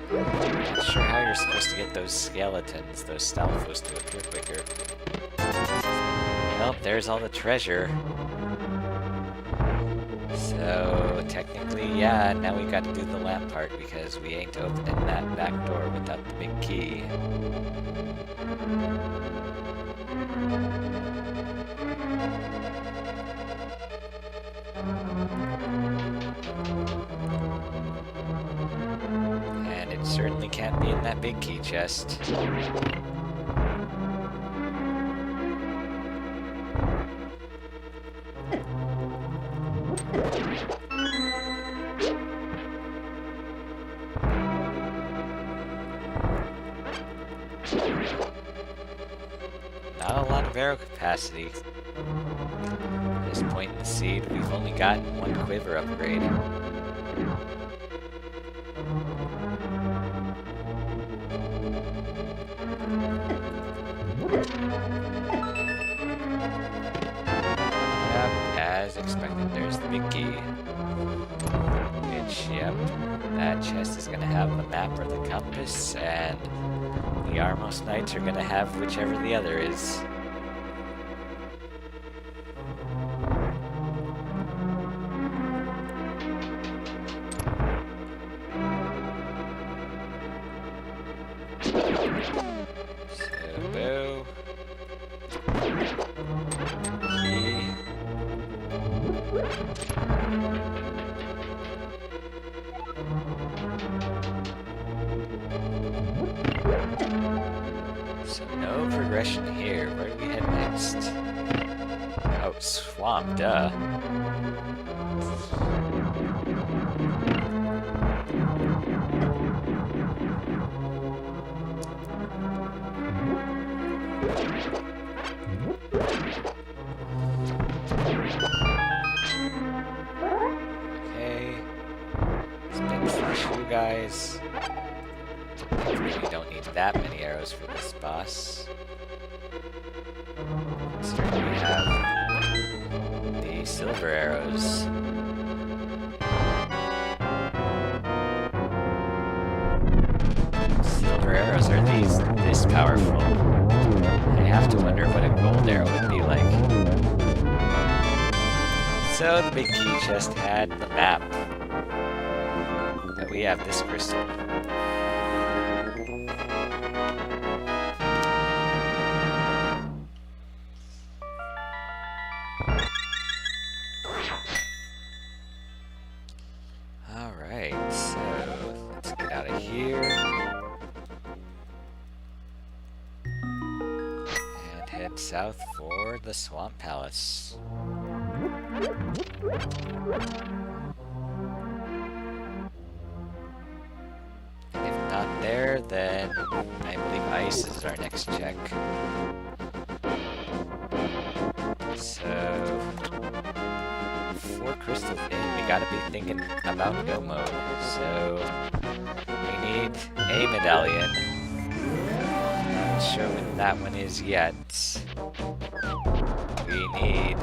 Not sure how you're supposed to get those skeletons, those stalfos, to appear quicker. Well, there's all the treasure. So, technically, yeah, now we got to do the lamp part, because we ain't opening that back door without the big key. And it certainly can't be in that big key chest. Not a lot of arrow capacity. At this point in the seed, we've only gotten 1 quiver upgrade. Yep, as expected, there's the big key. Which, yep, that chest is gonna have the map or the compass, and the Armos Knights are gonna have whichever the other is. So no progression here. Where do we head next? Oh, swamp, duh. Okay. Spin slash you guys. We don't need that many arrows for this boss. Considering we have the silver arrows. Silver arrows are this powerful. I have to wonder what a gold arrow would be like. So the big key chest had the map. But we have this crystal. Alright, so let's get out of here. And head south for the Swamp Palace. And if not there, then I believe ice is our next check. So 4 crystals in, we gotta be thinking about go mode. So we need a medallion. Not sure what that one is yet. We need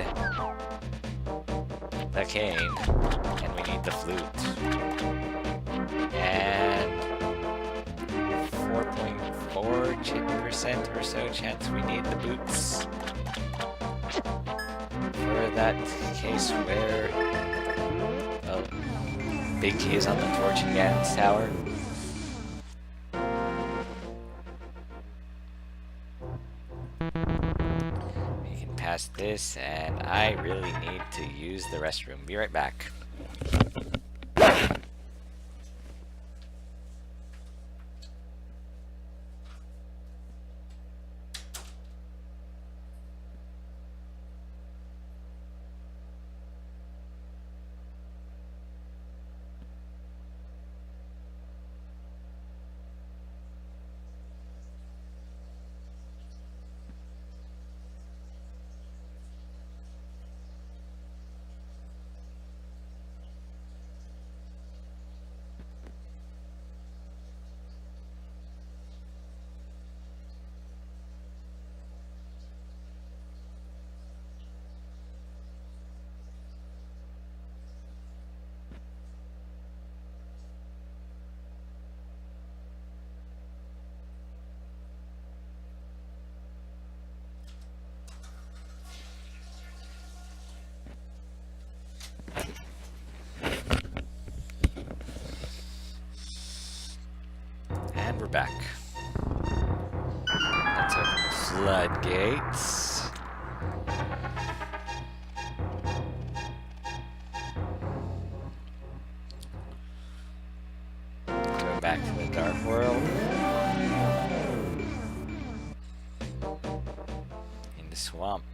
the cane, and we need the flute. And 4.4% or so chance we need the boots. For that case where big key is on the torch in Ganon's tower. We can pass this, and I really need to use the restroom. Be right back. And we're back. Let's open the floodgates. Go back to the Dark World. In the swamp.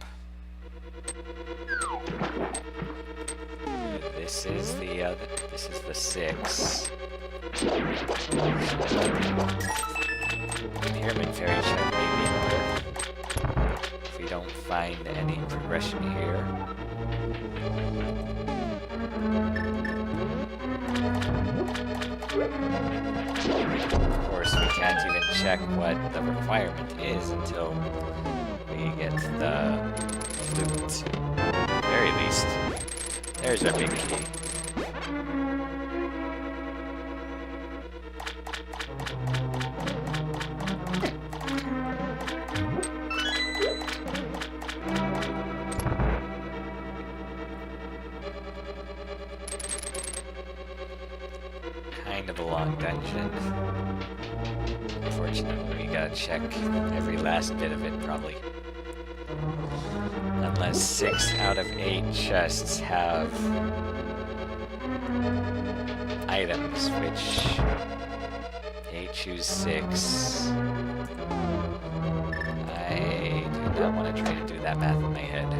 This is the 6. Pyramid Fairy check may be in order. If we don't find any progression here. Of course, we can't even check what the requirement is until we get the flute. At the very least. There's our big key. Kind of a long dungeon. Unfortunately, we gotta check every last bit of it, probably. Unless 6 out of 8 chests have items, which 8 choose 6. I do not want to try to do that math in my head.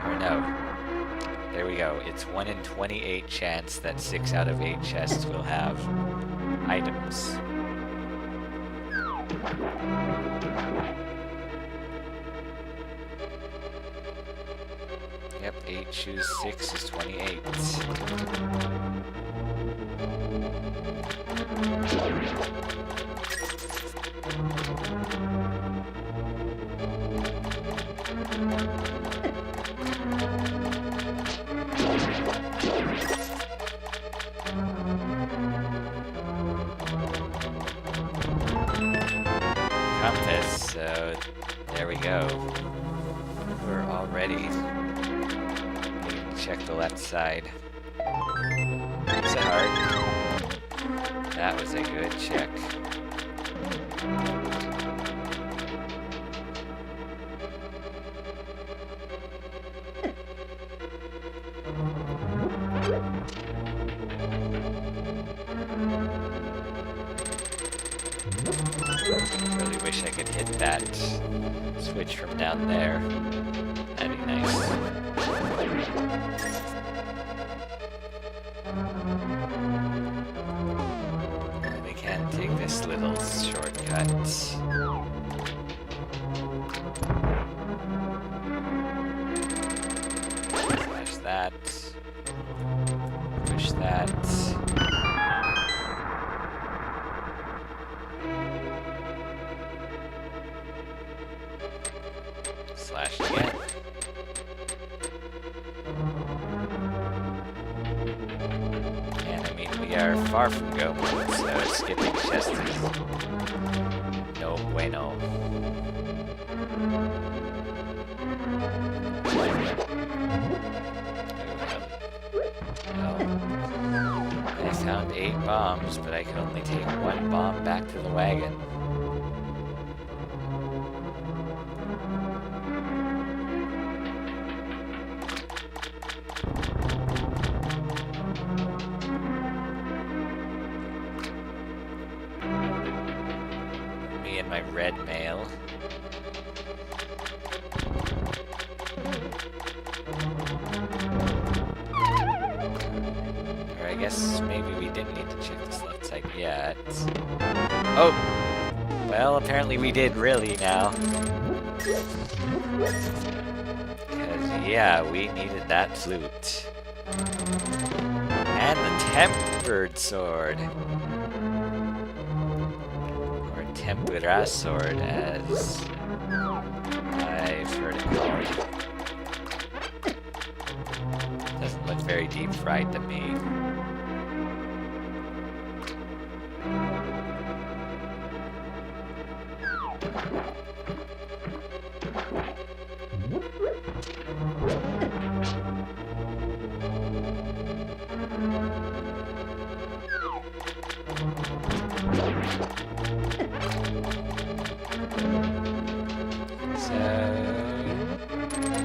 Or no. There we go. It's 1 in 28 chance that 6 out of 8 chests will have items. Yep, 8 choose 6 is 28. Compass, so there we go. We're all ready. We can check the left side. It's a heart. That was a good check. Really wish I could hit that switch from down there. That'd be nice. We can take this little shortcut. Slash that. Push that. Slash again. And I mean, we are far from go mode, so skipping chests is no bueno. I found 8 bombs, but I could only take 1 bomb back to the wagon. Me and my red mail. Or I guess maybe we didn't need to check this left side yet. Oh! Well, apparently we did really now. Because, yeah, we needed that flute. And the tempered sword. Or tempera sword, as I've heard it called. Doesn't look very deep fried to me.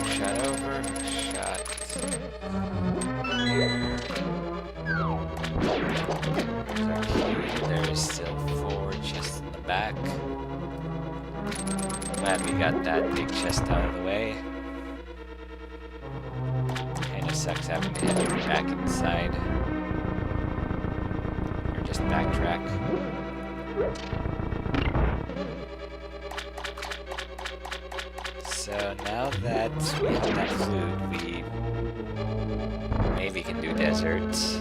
Shot over, shot here. There is still 4 chests in the back. Glad we got that big chest out of the way. Kinda sucks having to head back inside. Or just backtrack. So now that we have that flute, we maybe can do deserts.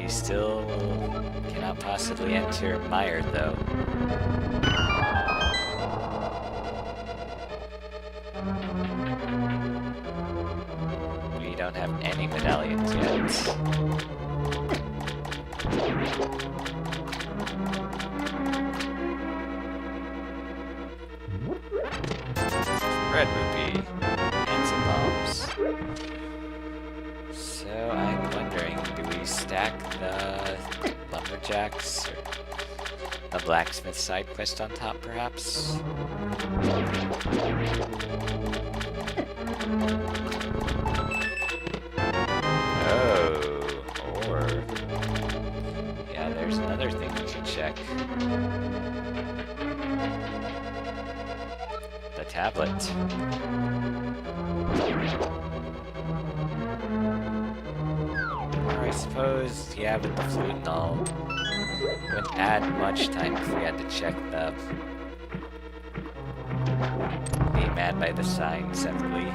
We still cannot possibly enter Meyer, though. We don't have any medallions yet. Red rupee and some bombs. So I'm wondering, do we stack the lumberjacks or the blacksmith side quest on top, perhaps? Oh, or yeah, there's another thing we should check. The tablet. Or I suppose, yeah, with the flute and all, wouldn't add much time if we had to check the mad by the sign separately.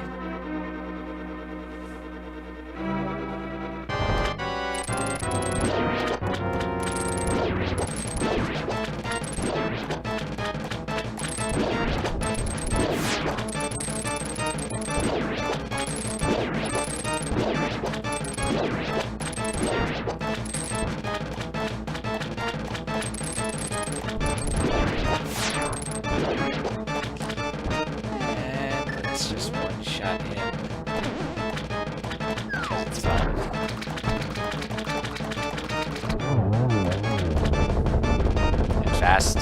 Fast.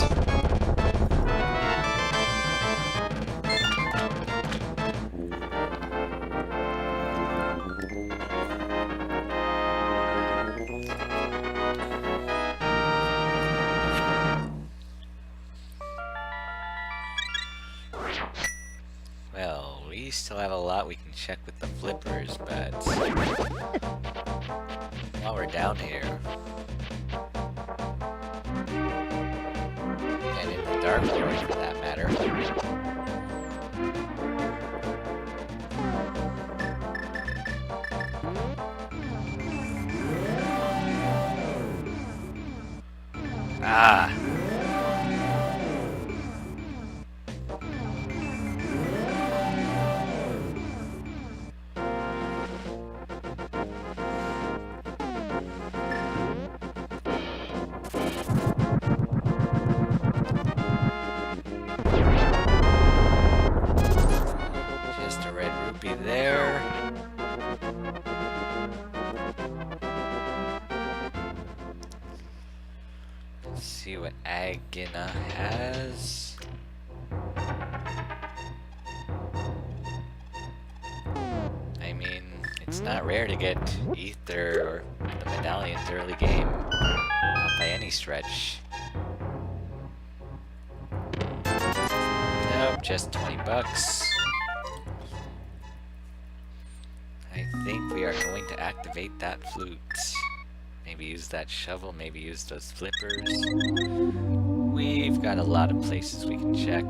Well, we still have a lot we can check with the flippers, but while we're down here, and in the dark world for that matter, just a red rupee there. Let's see what Agina has. I mean, it's not rare to get Ether or the medallions early game, not by any stretch. Nope, just 20 bucks. I think we are going to activate that flute. Maybe use that shovel, maybe use those flippers. We've got a lot of places we can check.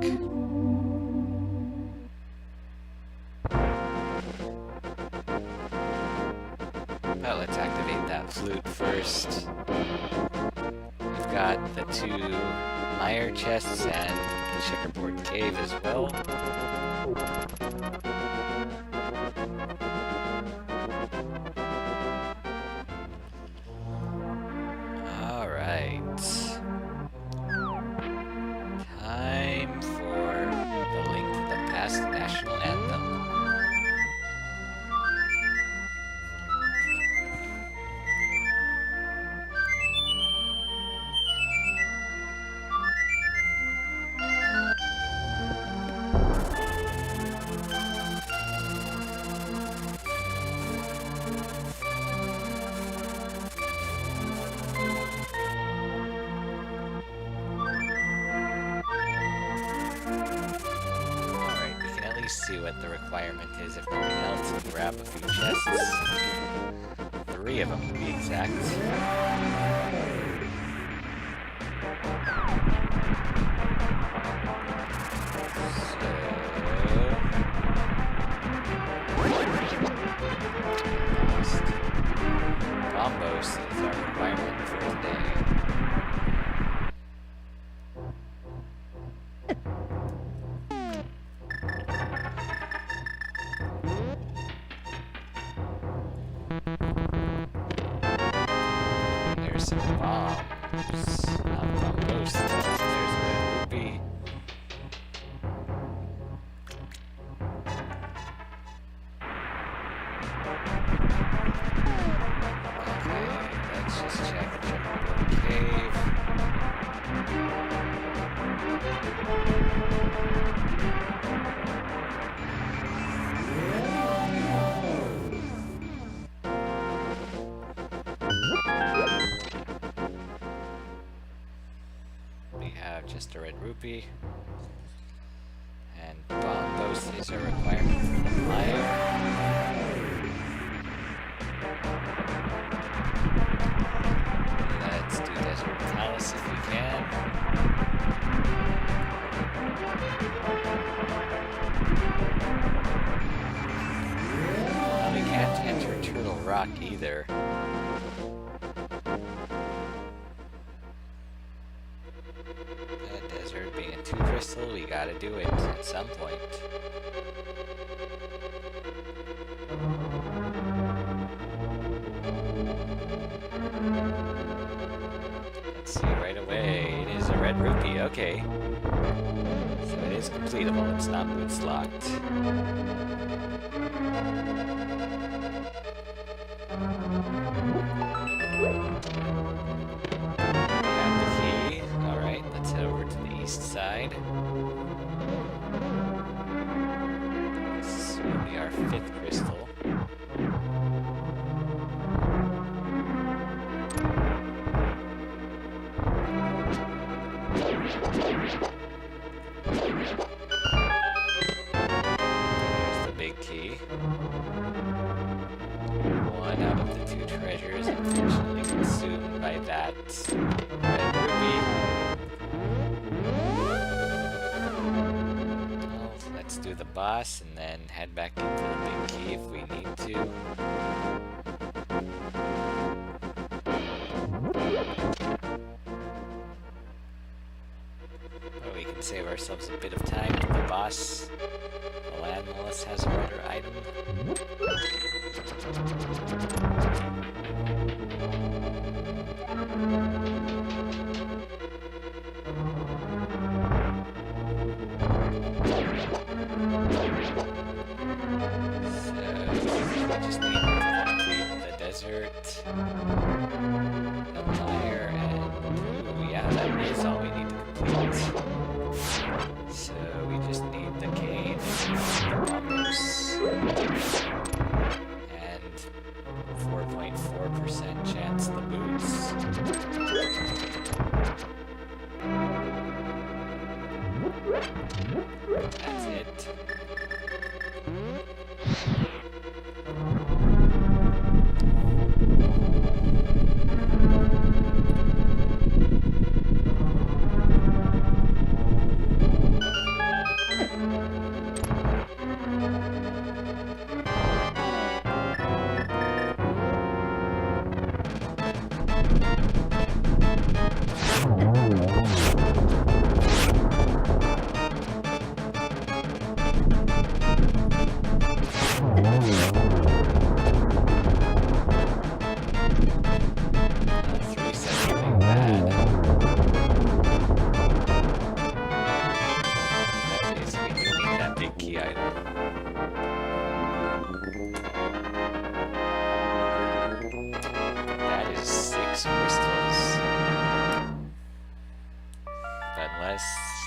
Well, let's activate that flute first. We've got the 2 Meyer chests and the checkerboard cave as well. Alright. Time for the Link to the Past National Anthem. See what the requirement is, if nothing else, and grab a few chests. 3 of them to be exact. Bombos is our requirement for today. And there's some bombs. Not bombos, though. There's a red rupee. Let's just check Jungle Cave. We have just a red rupee. And bombos is a requirement for the Mire. Let's do Desert Palace if we can. Well, we can't enter Turtle Rock either. That desert being a 2 crystal, we gotta do it at some point. Let's see right away. It is a red rupee, okay. So it is completable, it's not boots locked. Alright, let's head over to the east side. This will be our 5th crystal. There's the big key. 1 out of the 2 treasures, unfortunately consumed by that red rupee. Well, let's do the boss and then head back into the big key if we need to. But we can save ourselves a bit of time to the boss. The landless has a better item. We just need to complete the desert, the Mire, and ooh, yeah, that is all we need to complete. So we just need the cave, the bombers, and 4.4% chance the boots. That's it.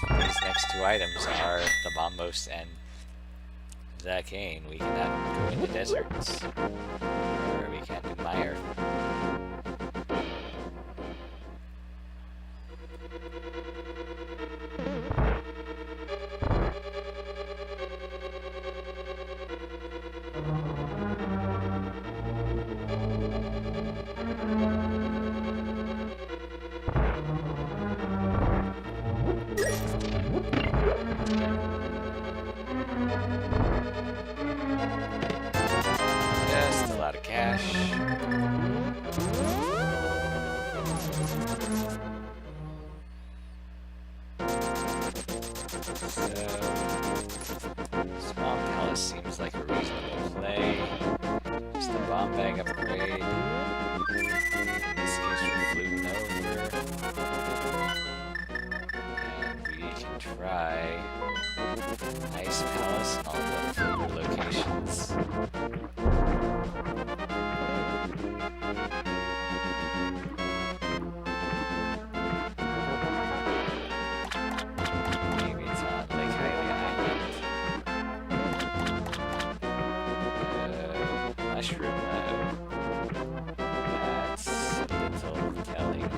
These next 2 items are the Bombos and the Cane. We cannot go into deserts, or we can't do Mire. Just a lot of cash. Maybe it's on Lake Hylia Island. Mushroom. That's a little telling.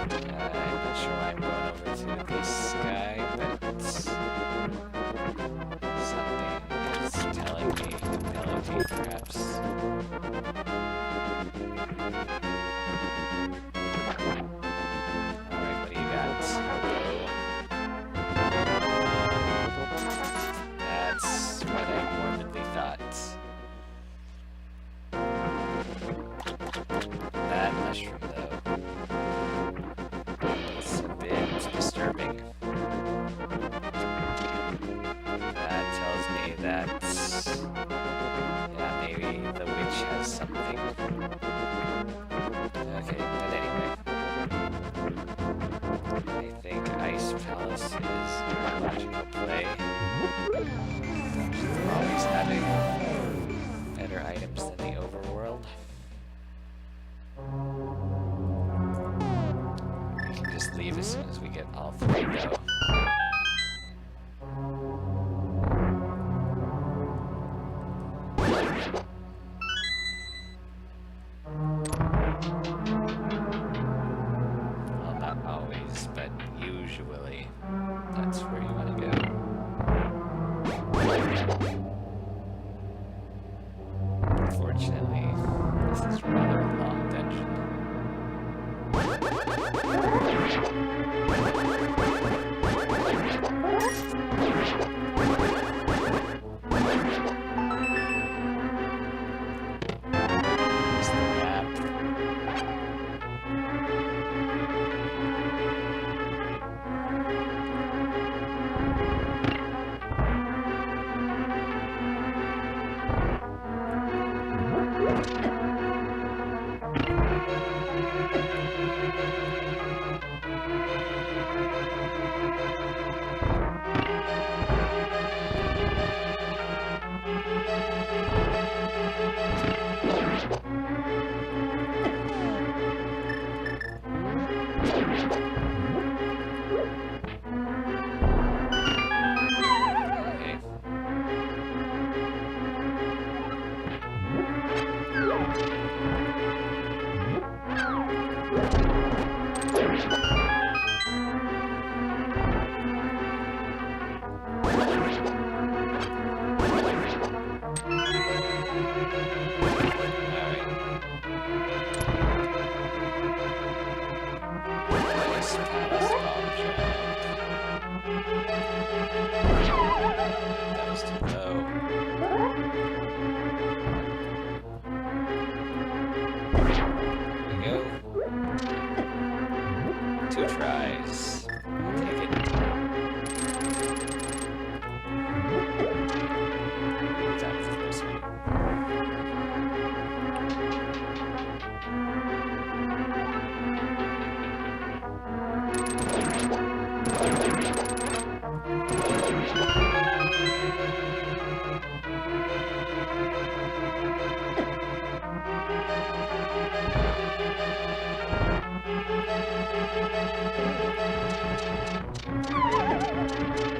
I'm not sure why I'm going over to this guy, but something is telling me, perhaps. Alright, what do you got? That's what I morbidly thought. That mushroom, though. It's a bit disturbing. That tells me that, yeah, maybe the witch has something. Okay, but anyway. I think Ice Palace is a logical play. Dungeons always having better items than the overworld. We can just leave as soon as we get all three, though. Well, not always, but usually that's where you want to go. Unfortunately, this is rather a long dungeon. Here's the map. That was too low. There we go. 2 tries. Take it. That was close, sweet.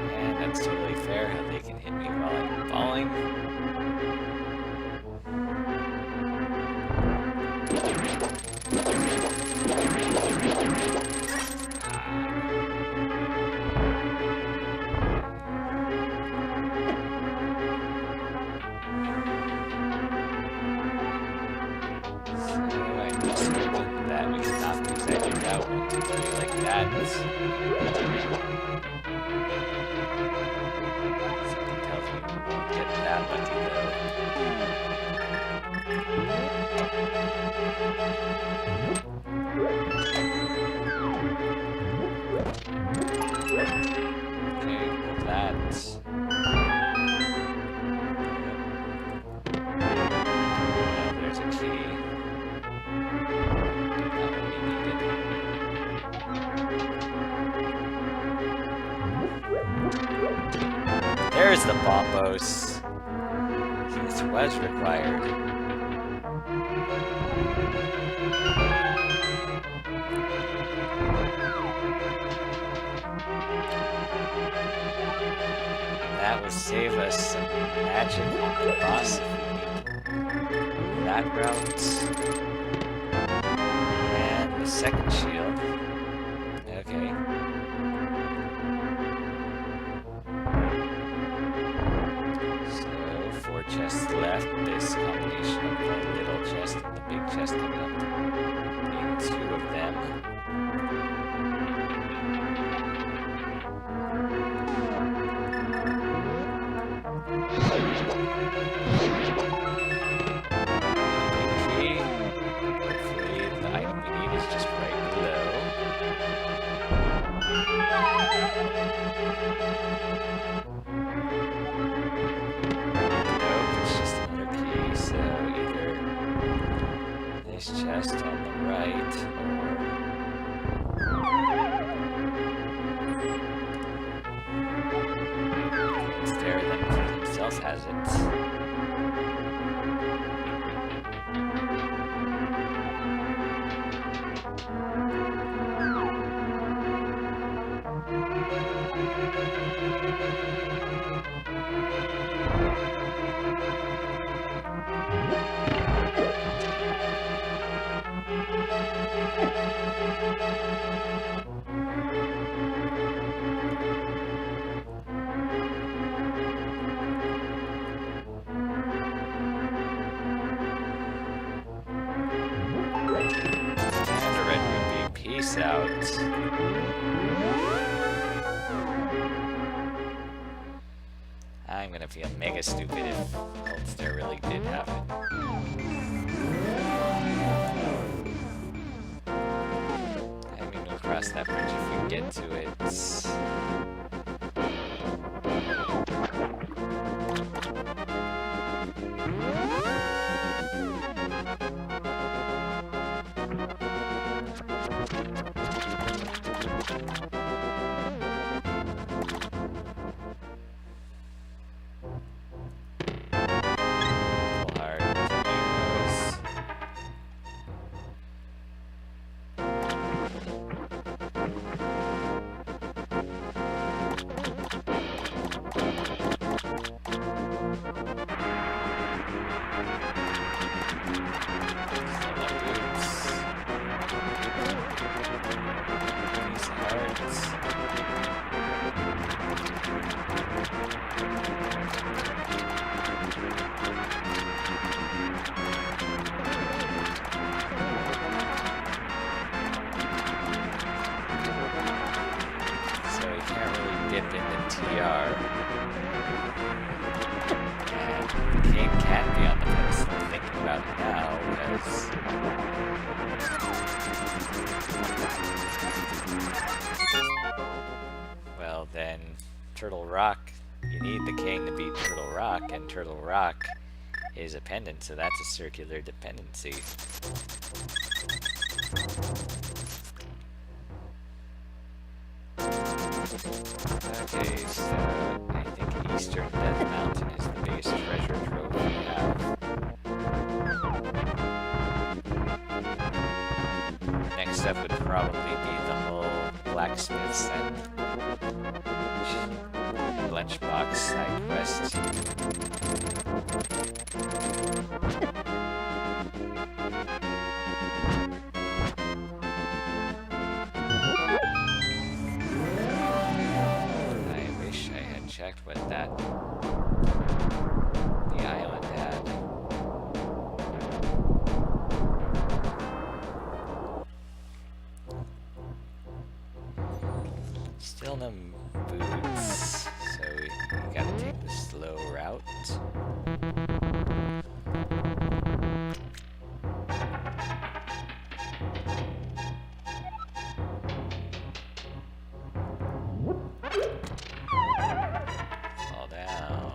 And that's totally fair how they can hit me while I'm falling. That we stop because I took out 1, 2, 3 like that. Something tells me we won't get that lucky though. Okay, well that's... there's a key. Not what we needed. There's the bombos. This was required. That will save us some magic on the boss if we need that route. And the second shield. Okay. So, 4 chests left. This combination of the little chest and the big chest coming up being 2 of them. Chest on the right, or it's there, then themselves has it. Out. I'm gonna feel mega stupid if Holster really did have it. I mean, we'll cross that bridge if we get to it. Well, then, Turtle Rock, you need the king to beat Turtle Rock, and Turtle Rock is a pendant, so that's a circular dependency. Okay, so I think Eastern Death Mountain is the biggest treasure trove we have. Next up would probably be the whole blacksmiths and lunchbox side quest. I wish I had checked what the island had. Still no boots, so we gotta take the slow route. Fall down.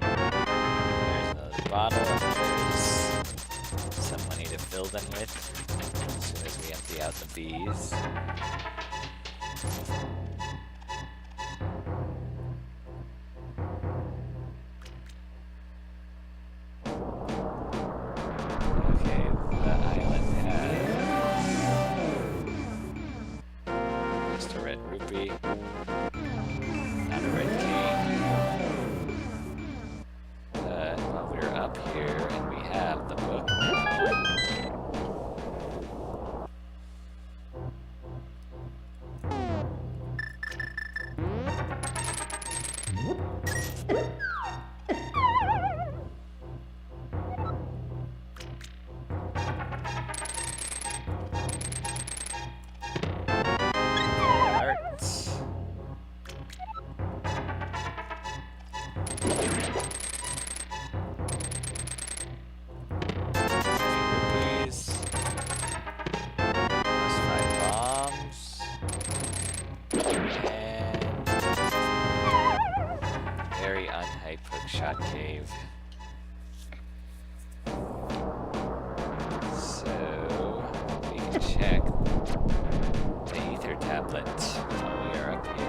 There's another bottle. There's some money to fill them with as soon as we empty out the bees. Type hookshot cave. So we can check the ether tablet while we are up here.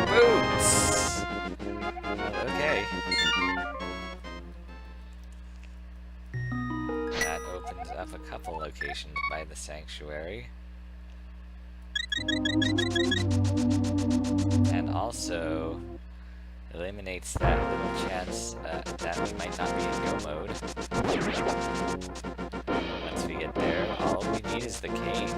Boots! Okay. That opens up a couple locations by the sanctuary. And also eliminates that little chance that we might not be in go mode. Once we get there, all we need is the cane.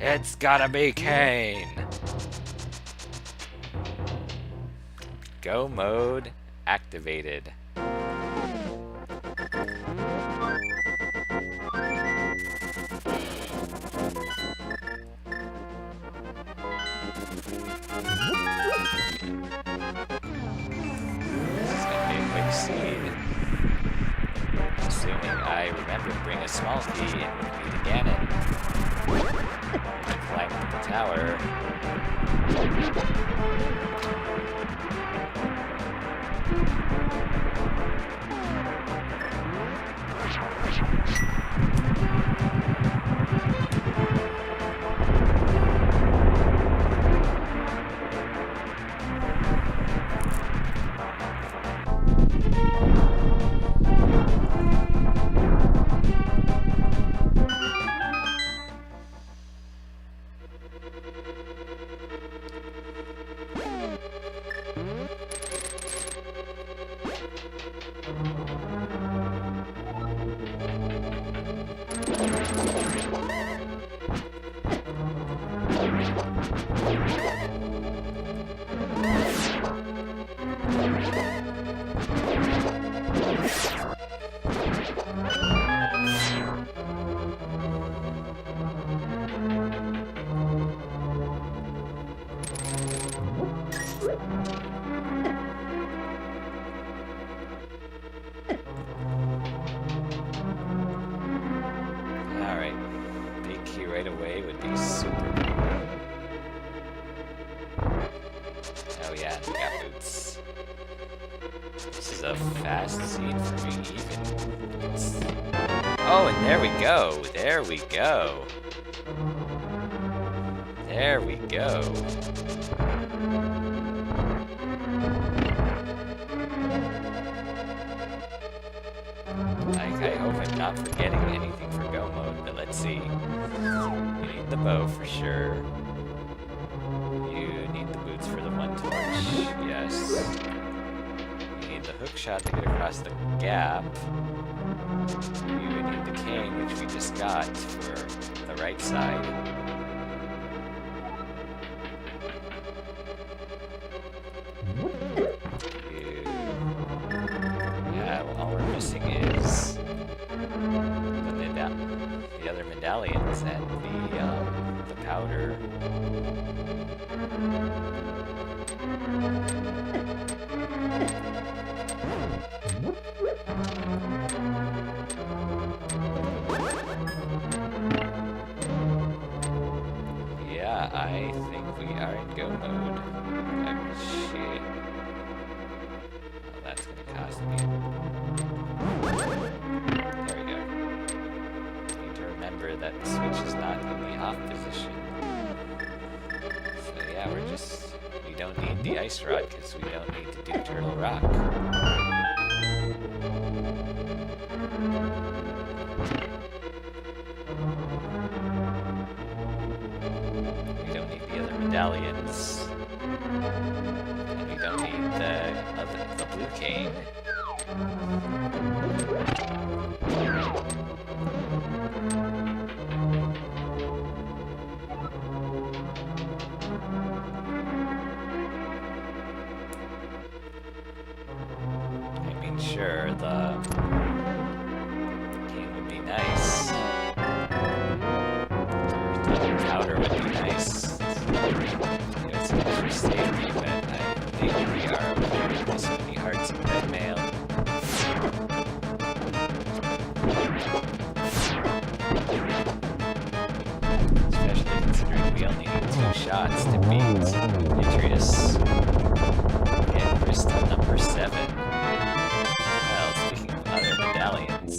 It's gotta be Kane. Go mode activated. Assuming I remember to bring a small key and meet again and climb up the tower. Right away would be super cool. Oh yeah, we got boots. This is a fast scene for me even. Oh, and there we go. There we go. There we go. I hope I'm not forgetting anything for go mode, but let's see. You need the bow for sure. You need the boots for the one torch. Yes. You need the hook shot to get across the gap. You need the cane, which we just got for the right side. All we're missing is the other medallions and the powder. Yeah, I think we are in go mode. Oh, shit. Well, that's gonna cost me. There we go. Need to remember that the switch is not in the off position. yeah, we don't need the ice rod because we don't need to do Turtle Rock. We don't need the other medallions. And we don't need the blue cane. I mean, sure, the cane would be nice. The powder would be nice. It's an extra safety, but I think we are with so many hearts and red mail. Especially considering we only need 2 shots to beat Atreus. And crystal number 7. Well, speaking of other medallions.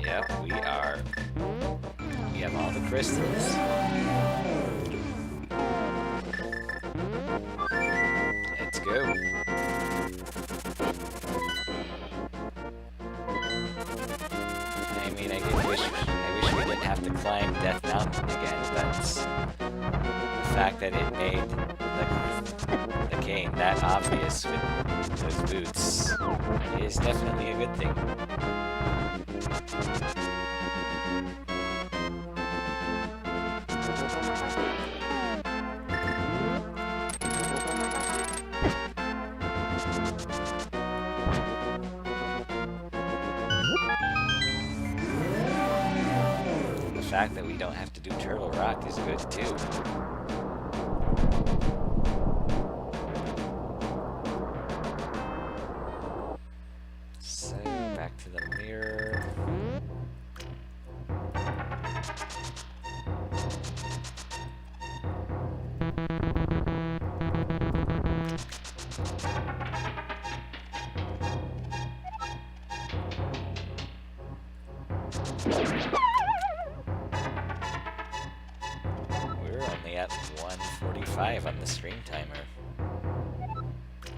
Yep, we have all the crystals. Let's go. I mean, I wish we didn't have to climb Death Mountain again, but the fact that it made the cane that obvious with those boots is definitely a good thing. The fact that we don't have to do Turtle Rock is good too. So, back to the mirror. We're only at 1:45 on the stream timer.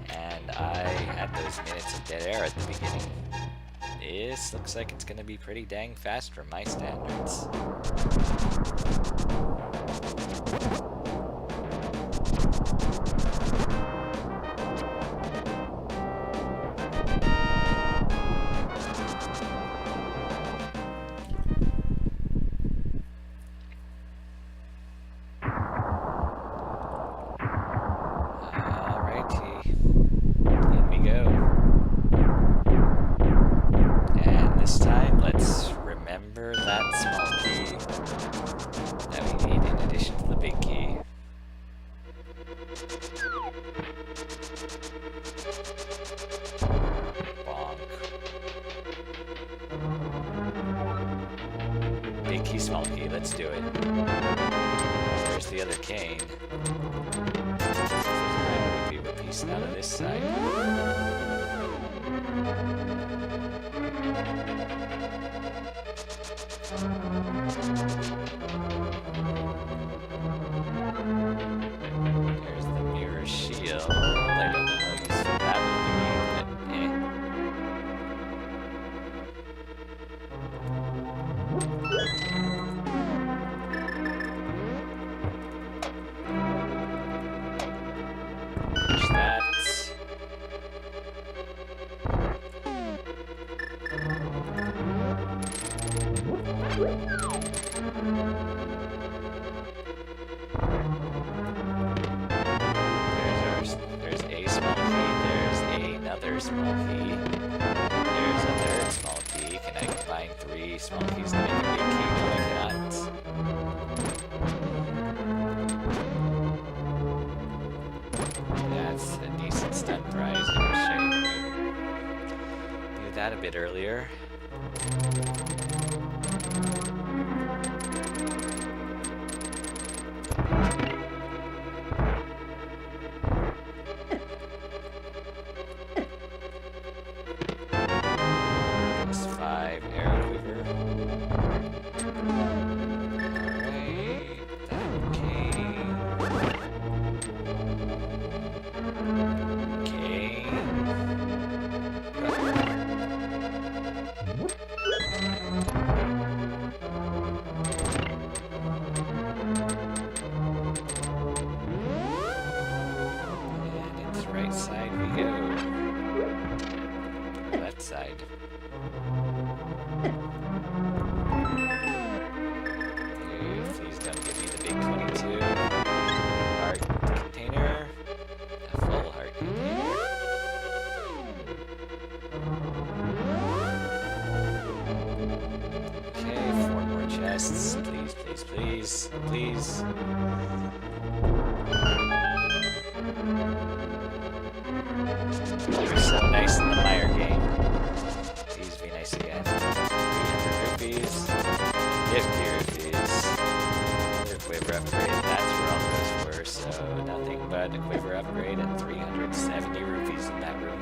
And I had those minutes of dead air at the beginning. This looks like it's gonna be pretty dang fast for my standards. Big key, small key, let's do it. There's the other cane. Maybe we're piecing out of this side. There's the mirror shield. I don't know how useful that would be, but eh. Push that. There's a small key, there's another small key, there's a third small key. Can I combine 3 small keys to make a big key? No, I cannot. That's a decent stunt prize. I wish I knew that a bit earlier. right side. Please don't give me the big 22. Heart container. A full heart container. Okay, 4 more chests. Please, please, please, please. You're so nice in the Meyer game. Please be nice again. 300 rupees. 50 rupees. Another quiver upgrade. That's where all those were. So nothing but a quiver upgrade and 370 rupees in that room.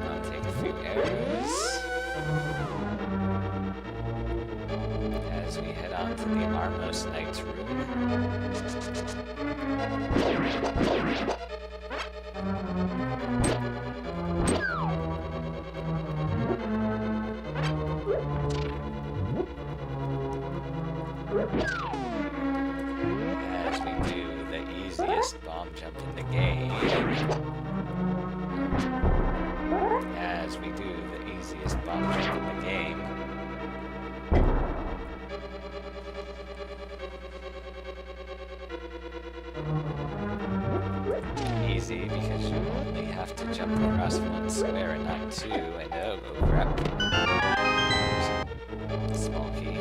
I'll take a few arrows as we head on to the Armos Knight's room. As we do the easiest bomb jump in the game. As we do the easiest bomb jump in the game. Easy because you only have to jump across one square and not two, and oh crap. Small key.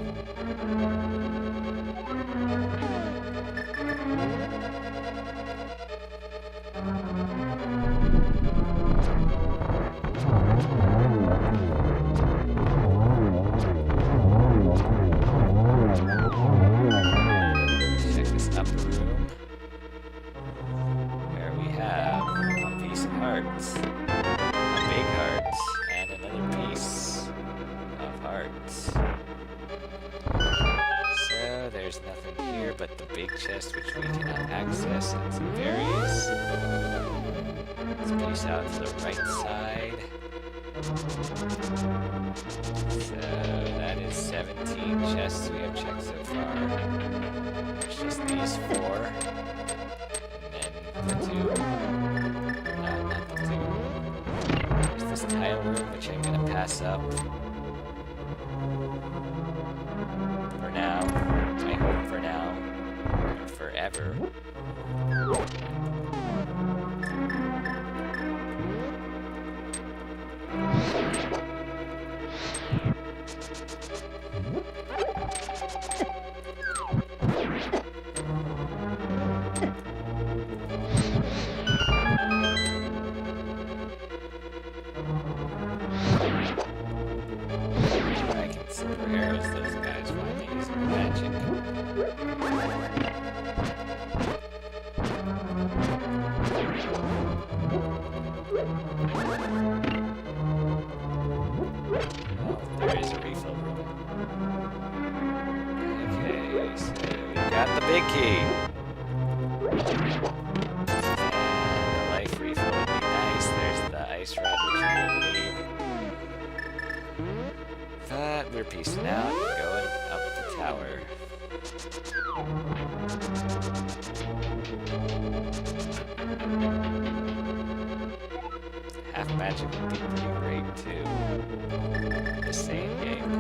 Check this upper room, where we have a piece of hearts, a big heart, and another piece of hearts. So there's nothing here but the big chest, which we cannot access, and some berries. Let's piece out to the right side. So that is 17 chests we have checked so far. There's just these 4. And then the 2. No, not the 2. There's this tile room, which I'm gonna pass up. For now. I hope for now. Or forever. I can silver arrows those guys while they use magic. Oh, there is a refill room. Okay, so we got the big key. And the life refill would be nice. There's the ice rod, which we don't need. But we're piecing out and going up the tower. Half magic would be pretty great too. The same game.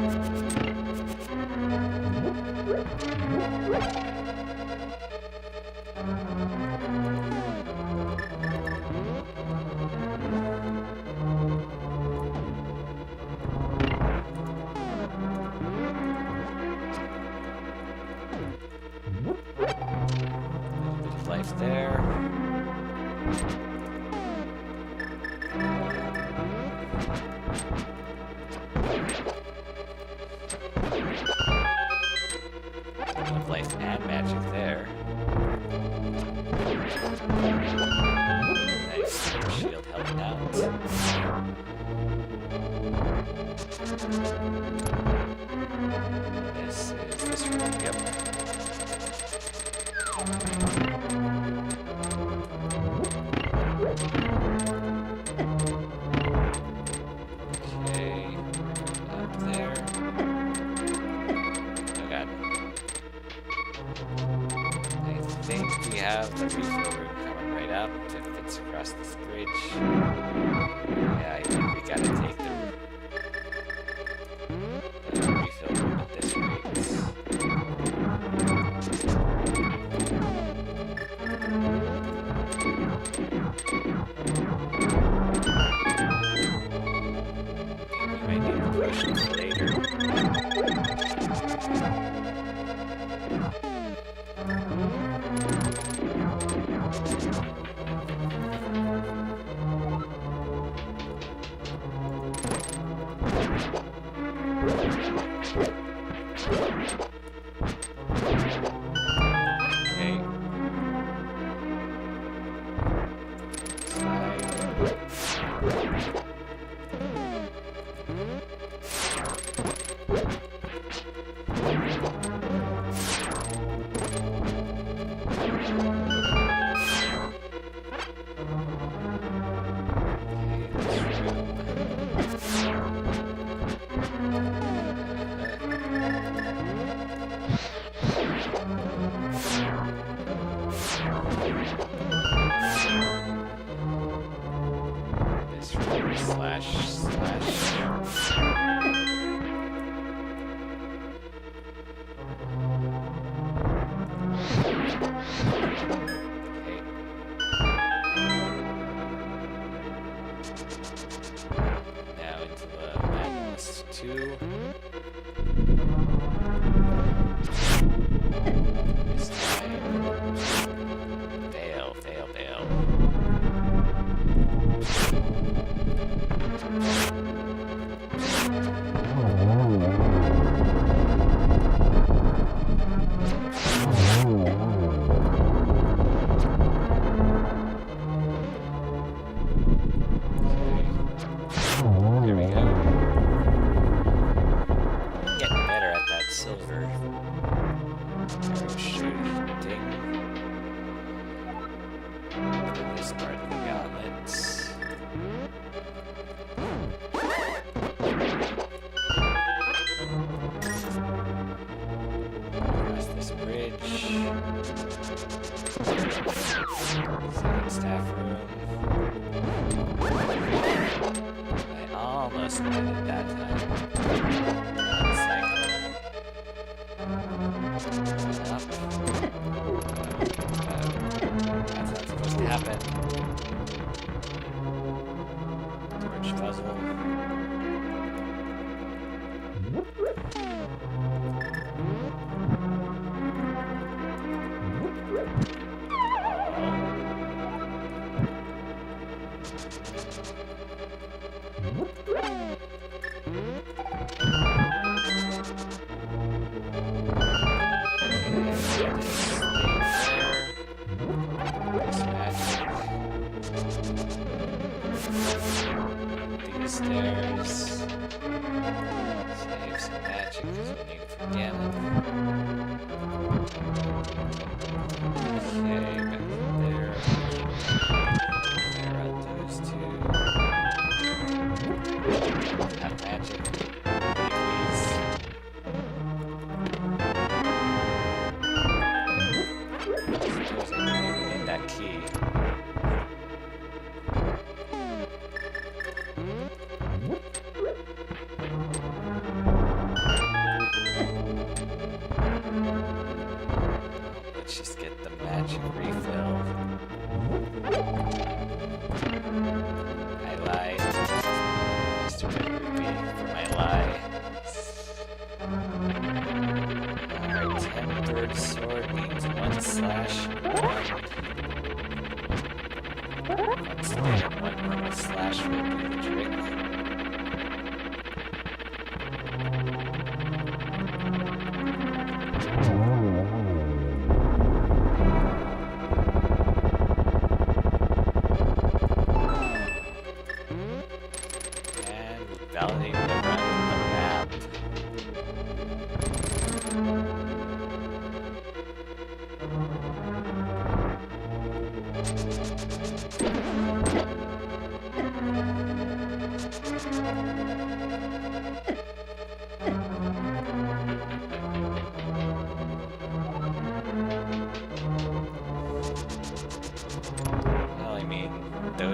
Life there. Of life and magic there. Nice shield helping out. This is this room, yep. up if it's across this bridge. Yeah, I think we gotta take the refill room at this rate. We might need to push this later.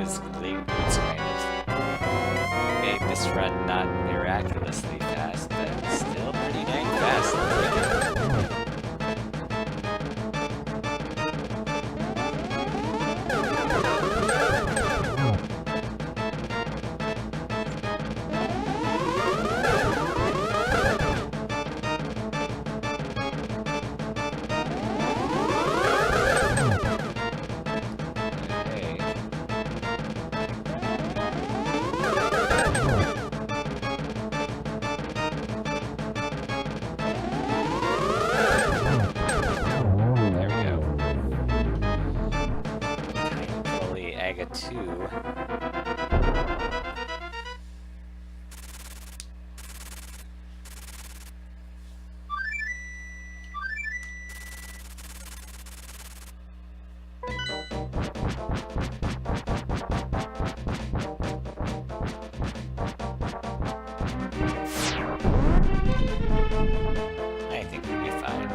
those clean boots kind of made this run not miraculously fast, but still pretty dang fast. I'll take it. I think we'll be fine.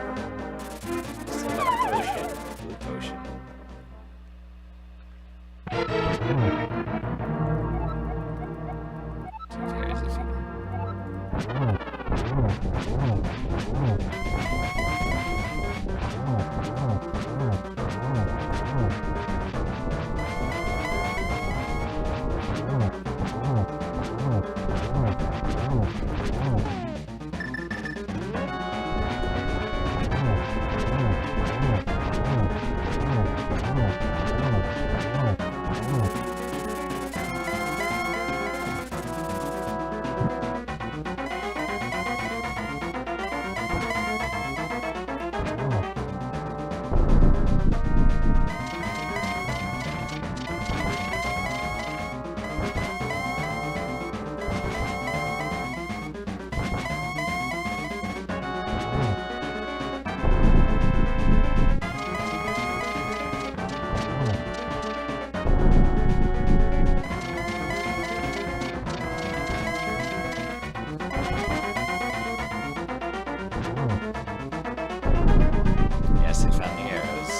Still got a potion, blue potion. Two pairs of feet. Yes, I found the arrows.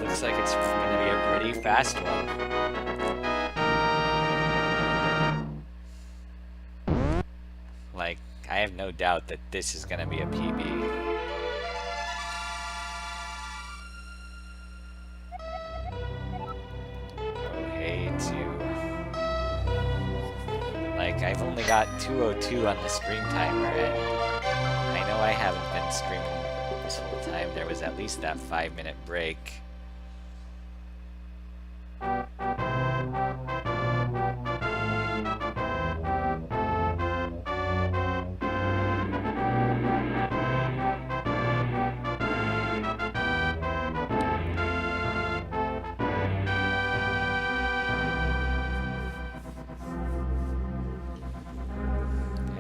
Looks like it's going to be a pretty fast one. Like, I have no doubt that this is going to be a PB. Oh, hey, 2. Like, I've only got 2:02 on the stream timer, and I know I haven't been streaming this whole time. There was at least that 5-minute break.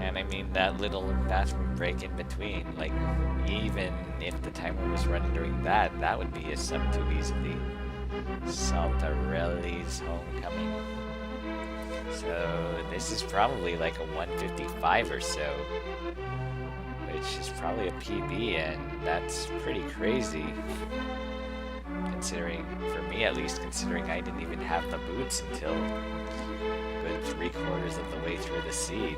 I mean, that little bathroom break in between, like, even if the timer was running during that, that would be a sub too easily. Saltarelli's Homecoming. So, this is probably like a 155 or so, which is probably a PB, and that's pretty crazy. Considering, for me at least, considering I didn't even have the boots until a good 3/4 of the way through the seed.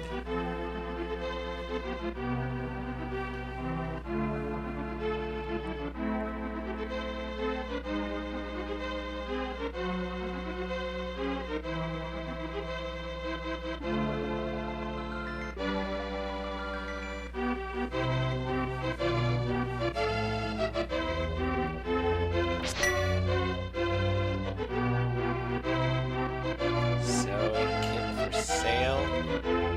So, kit for sale.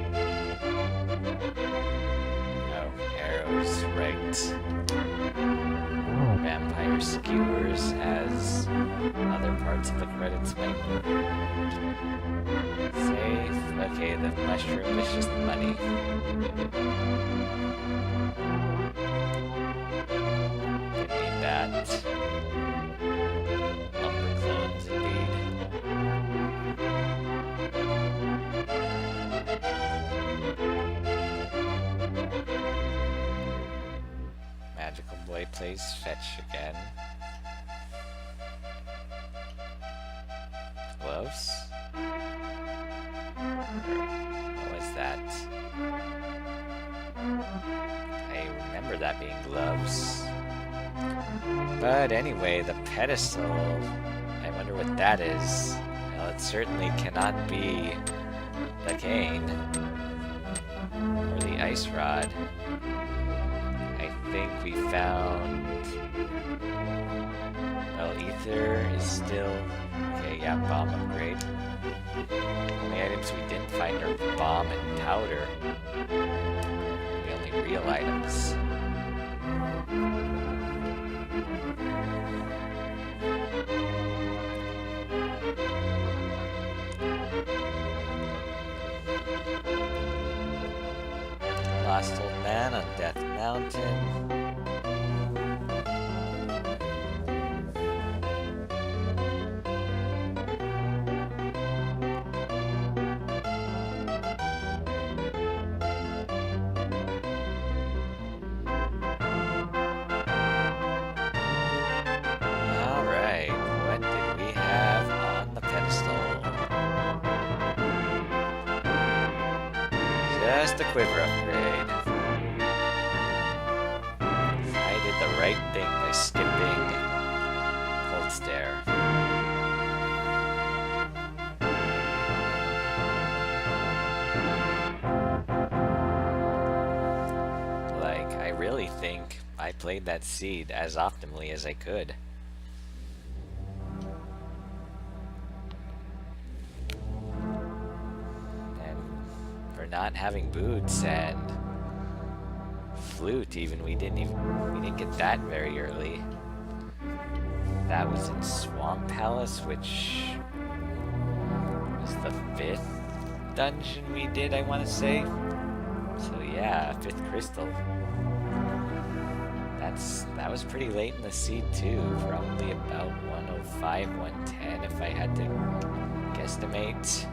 the mushroom is just money. Didn't need that. Lumber clones, indeed. Magical boy plays fetch again. Gloves? What was that? I remember that being gloves. But anyway, the pedestal, I wonder what that is. Well, it certainly cannot be the cane or the ice rod. I think we found... Well, ether is still... Okay, yeah, bomb upgrade. Only items we didn't find are bomb and powder. The only real items. Lost old man on Death Mountain. Alright, what did we have on the pedestal? Just a quiver upgrade. I did the right thing by skipping Cold Stare. Like, I really think I played that seed as optimally as I could. Not having boots and flute even we didn't get that very early. That was in Swamp Palace, which was the 5th dungeon we did, I want to say. So yeah, 5th crystal. That was pretty late in the seed too, probably about 105, 110 if I had to guesstimate.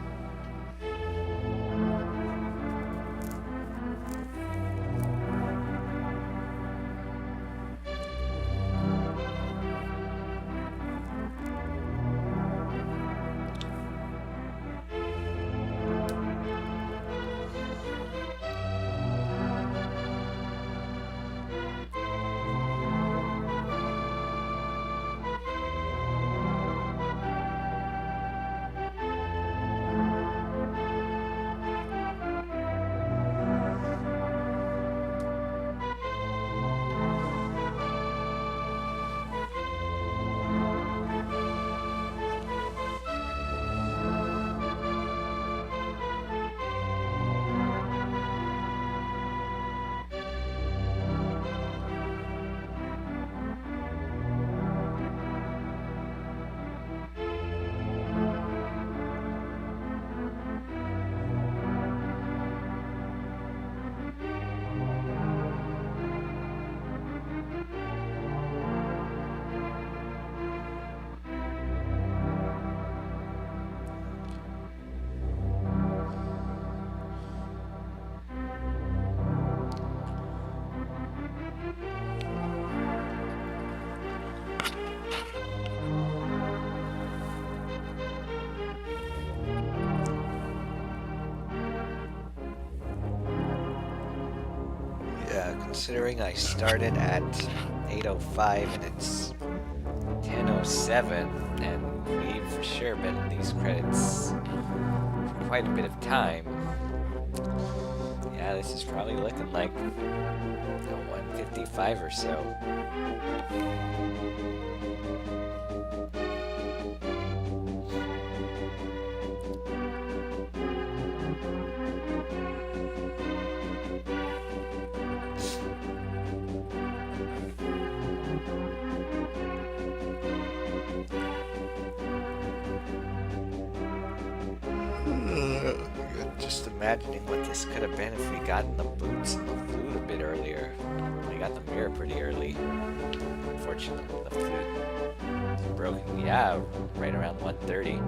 Considering I started at 8:05 and it's 10:07, and we've for sure been in these credits for quite a bit of time. Yeah, this is probably looking like 155 or so. Just a imagining what this could have been if we gotten the boots and the flute a bit earlier. We got the mirror pretty early. Unfortunately, the flute broken. Yeah, right around 1:30.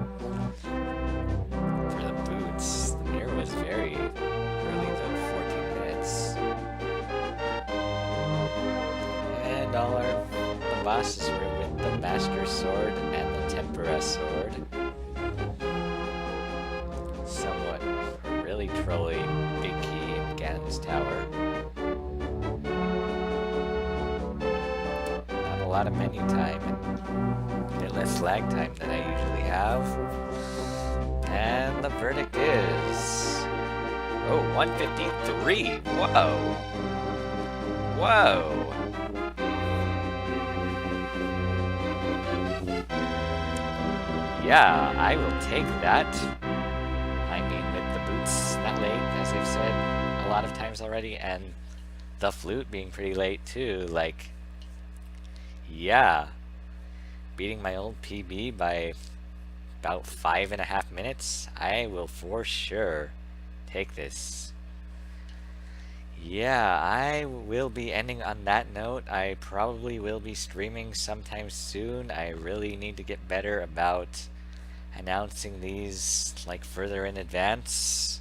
For the boots, the mirror was very early though, 14 minutes. And all the bosses were with the Master Sword and the Tempera Sword. Somewhat really trolly big key in Ganon's Tower. Not a lot of menu time and a bit less lag time than I usually have. And the verdict is... oh, 153! Whoa! Whoa! Yeah, I will take that. I mean, with the boots that late, as I've said a lot of times already, and the flute being pretty late too, like, yeah. Beating my old PB by about 5.5 minutes, I will for sure take this. Yeah, I will be ending on that note. I probably will be streaming sometime soon. I really need to get better about announcing these like further in advance.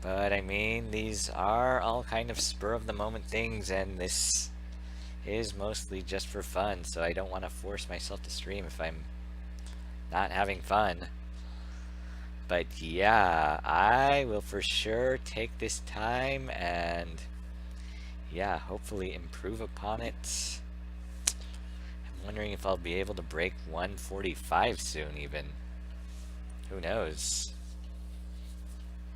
But I mean, these are all kind of spur of the moment things, and this is mostly just for fun, so I don't want to force myself to stream if I'm not having fun. But yeah, I will for sure take this time and yeah, hopefully improve upon it. I'm wondering if I'll be able to break 145 soon even. Who knows?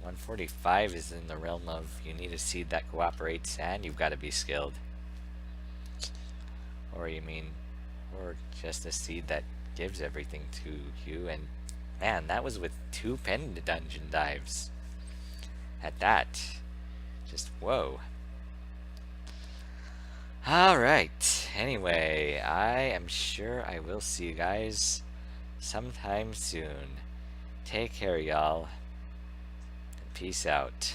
145 is in the realm of you need a seed that cooperates and you've got to be skilled. Or you mean, or just a seed that gives everything to you. And man, that was with 2 pen dungeon dives. At that. Just whoa. Alright, anyway, I am sure I will see you guys sometime soon. Take care, y'all. And peace out.